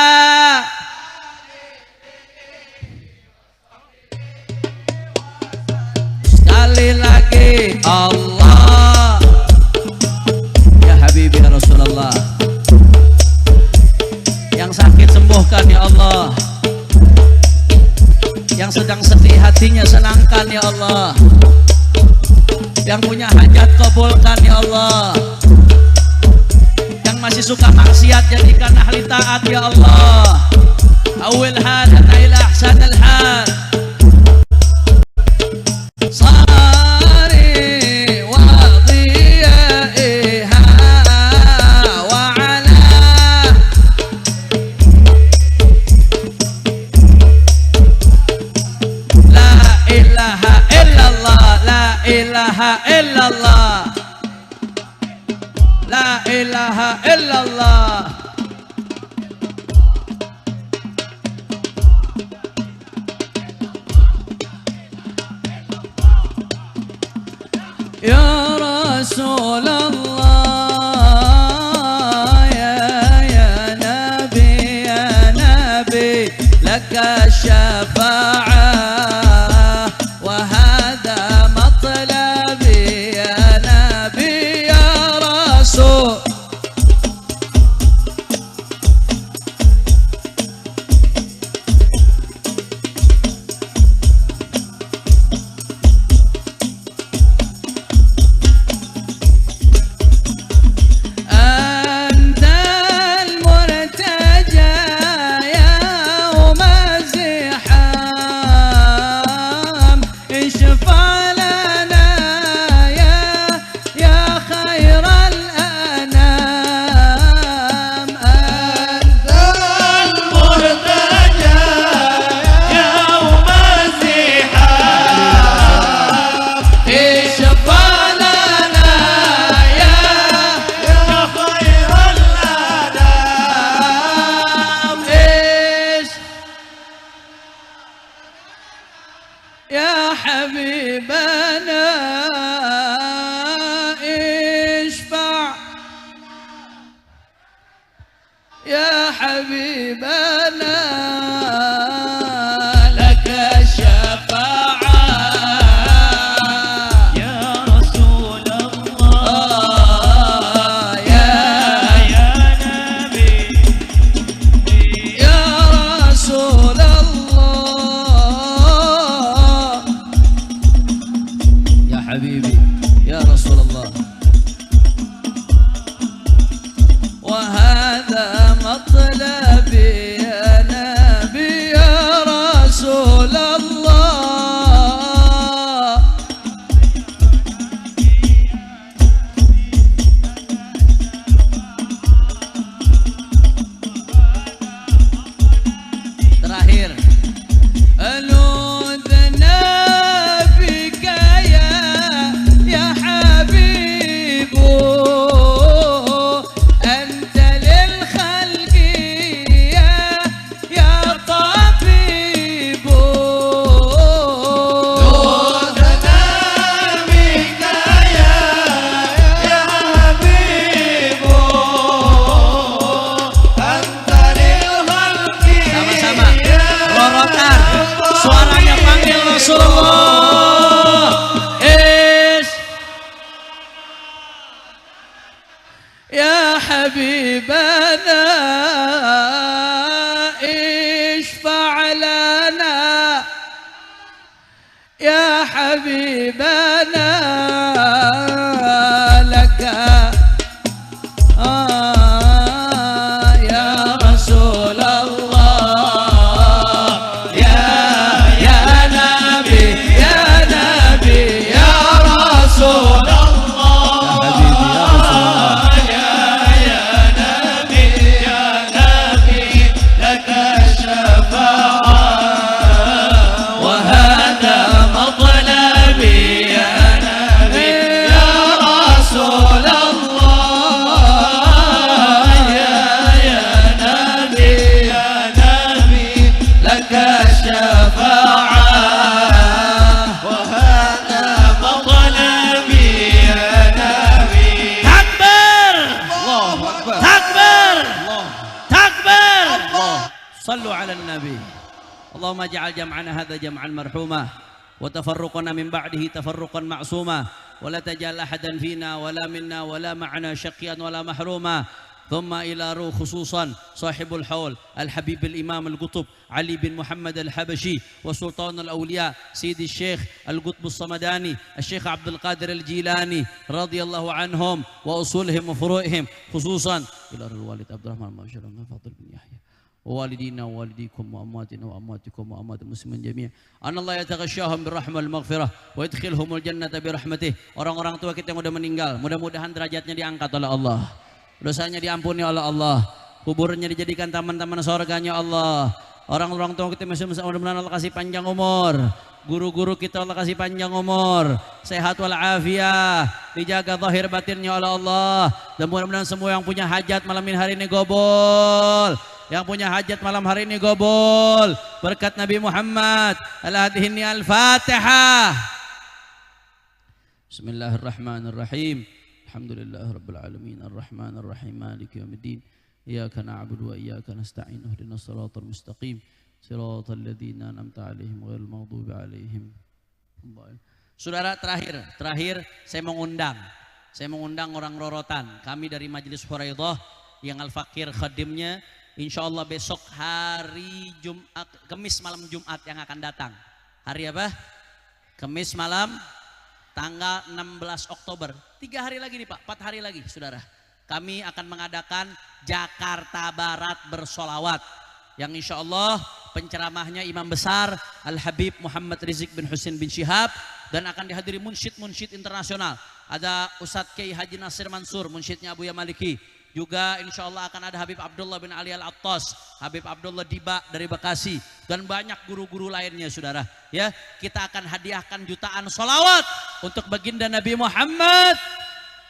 [SPEAKER 3] sekali lagi Allah ya Habib ya Rasulullah. Yang sakit sembuhkan ya Allah, yang sedang sedih hatinya senangkan ya Allah. Yang punya hajat kabulkan ya Allah. Yang masih suka maksiat jadikan ahli taat ya Allah. Awil hal hatta ila ahsanil hal. Sari wa dhiyaiha wa ala la ilaha illallah, la ilaha illallah, la ilaha illallah. Ya Rasulullah, ya Nabi, laka syafa'ah wa hadha matlabi ya Nabi ya Rasul. يا حبيبنا اشفع يا حبيبنا لك الشفاعة
[SPEAKER 4] يا رسول الله يا نبي
[SPEAKER 3] يا رسول الله يا حبيبي يا رسول الله وهذا مطلبي يا نبي يا رسول الله. Terakhir, aludna bika ya habibu anta lil khalqi ya tabibu.
[SPEAKER 4] عودنا بك يا حبيب أنت للخلق
[SPEAKER 3] Sama-sama rorotan suaranya panggil Rasulullah. Ya habibana ishfa' lana ya habibana laka ya Rasulullah ya Nabi ya Rasulullah ya Nabi ya Nabi
[SPEAKER 4] لك الشفاعة
[SPEAKER 3] وهذا مطلبي يا نبي يا رسول الله يا نبي لك الشفاعة
[SPEAKER 4] وهذا مطلبي يا نبي.
[SPEAKER 3] تكبر تكبر تكبر صلوا على النبي. اللهم اجعل جمعنا هذا جمعا مرحوما وتفرقنا من بعده تفرقا معصوما ولا تجعل احدا فينا ولا منا ولا معنا شقيا ولا محروما ثم إلى روح خصوصا صاحب الحول الحبيب الإمام القطب علي بن محمد الحبشي وسلطان الأولياء سيد الشيخ القطب الصمداني الشيخ عبد القادر الجيلاني رضي الله عنهم وأصولهم وفروعهم خصوصا إلى الوالد عبد الرحمن بن فاضل بن يحيى ووالدينا ووالديكم وأمواتنا وأمواتكم وأموات المسلمين جميعا أن الله يتغشاهم بالرحمة والمغفرة ويدخلهم الجنة برحمته. Orang-orang tua kita yang sudah meninggal mudah-mudahan derajatnya diangkat oleh Allah, dosanya diampuni oleh Allah, kuburnya dijadikan taman-taman surganya Allah. Orang-orang tua kita masih mudah-mudahan Allah kasih panjang umur, guru-guru kita Allah kasih panjang umur, sehat walafiat, dijaga zahir batinnya oleh Allah. Dan mudah-mudahan semua yang punya hajat malam hari ini gobol, yang punya hajat malam hari ini gobol berkat Nabi Muhammad. Al-Hadhini Al-Fatihah. Bismillahirrahmanirrahim. Alhamdulillahirabbil alamin arrahmanir rahim maliki yaumiddin iyyaka na'budu wa iyyaka nasta'in ihdinas siratal mustaqim siratal ladzina an'amta 'alaihim ghairil maghdubi 'alaihim. Saudara, terakhir saya mengundang orang Rorotan, kami dari Majelis Huraidah yang Al-Fakir khadimnya. Insyaallah besok hari Jumat, Kamis malam Jumat yang akan datang. Hari apa? Kamis malam tanggal 16 Oktober. 3 hari lagi nih Pak, 4 hari lagi saudara. Kami akan mengadakan Jakarta Barat bersolawat. Yang insya Allah penceramahnya Imam Besar Al-Habib Muhammad Rizik bin Husin bin Syihab. Dan akan dihadiri munsyid internasional. Ada Ustadz Kiai Haji Nasir Mansur, munsyidnya Abu Ya Maliki. Juga insya Allah akan ada Habib Abdullah bin Ali Al-Attas, Habib Abdullah Diba dari Bekasi, dan banyak guru-guru lainnya saudara. Ya, kita akan hadiahkan jutaan solawat untuk baginda Nabi Muhammad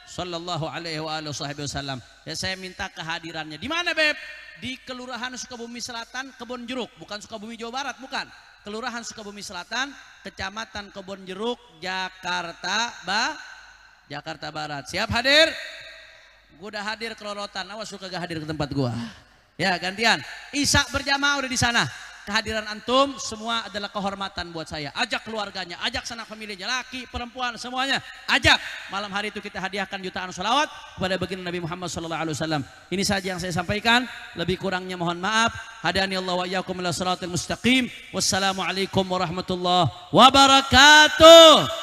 [SPEAKER 3] Sallallahu Alaihi Wasallam. Ya, saya minta kehadirannya. Di mana Beb? Di Kelurahan Sukabumi Selatan, Kebon Jeruk, bukan Sukabumi Jawa Barat, bukan. Kelurahan Sukabumi Selatan, Kecamatan Kebon Jeruk, Jakarta Barat. Siap hadir? Gue udah hadir ke Rorotan, awas lu kagak hadir ke tempat gua. Ya gantian, Isya berjamaah udah di sana. Kehadiran antum semua adalah kehormatan buat saya. Ajak keluarganya, ajak sanak familinya, laki, perempuan, semuanya. Ajak. Malam hari itu kita hadiahkan jutaan sholawat kepada baginda Nabi Muhammad SAW. Ini saja yang saya sampaikan. Lebih kurangnya mohon maaf. Hadani Allah wa iyyakum ila siratal mustaqim. Wassalamualaikum warahmatullahi wabarakatuh.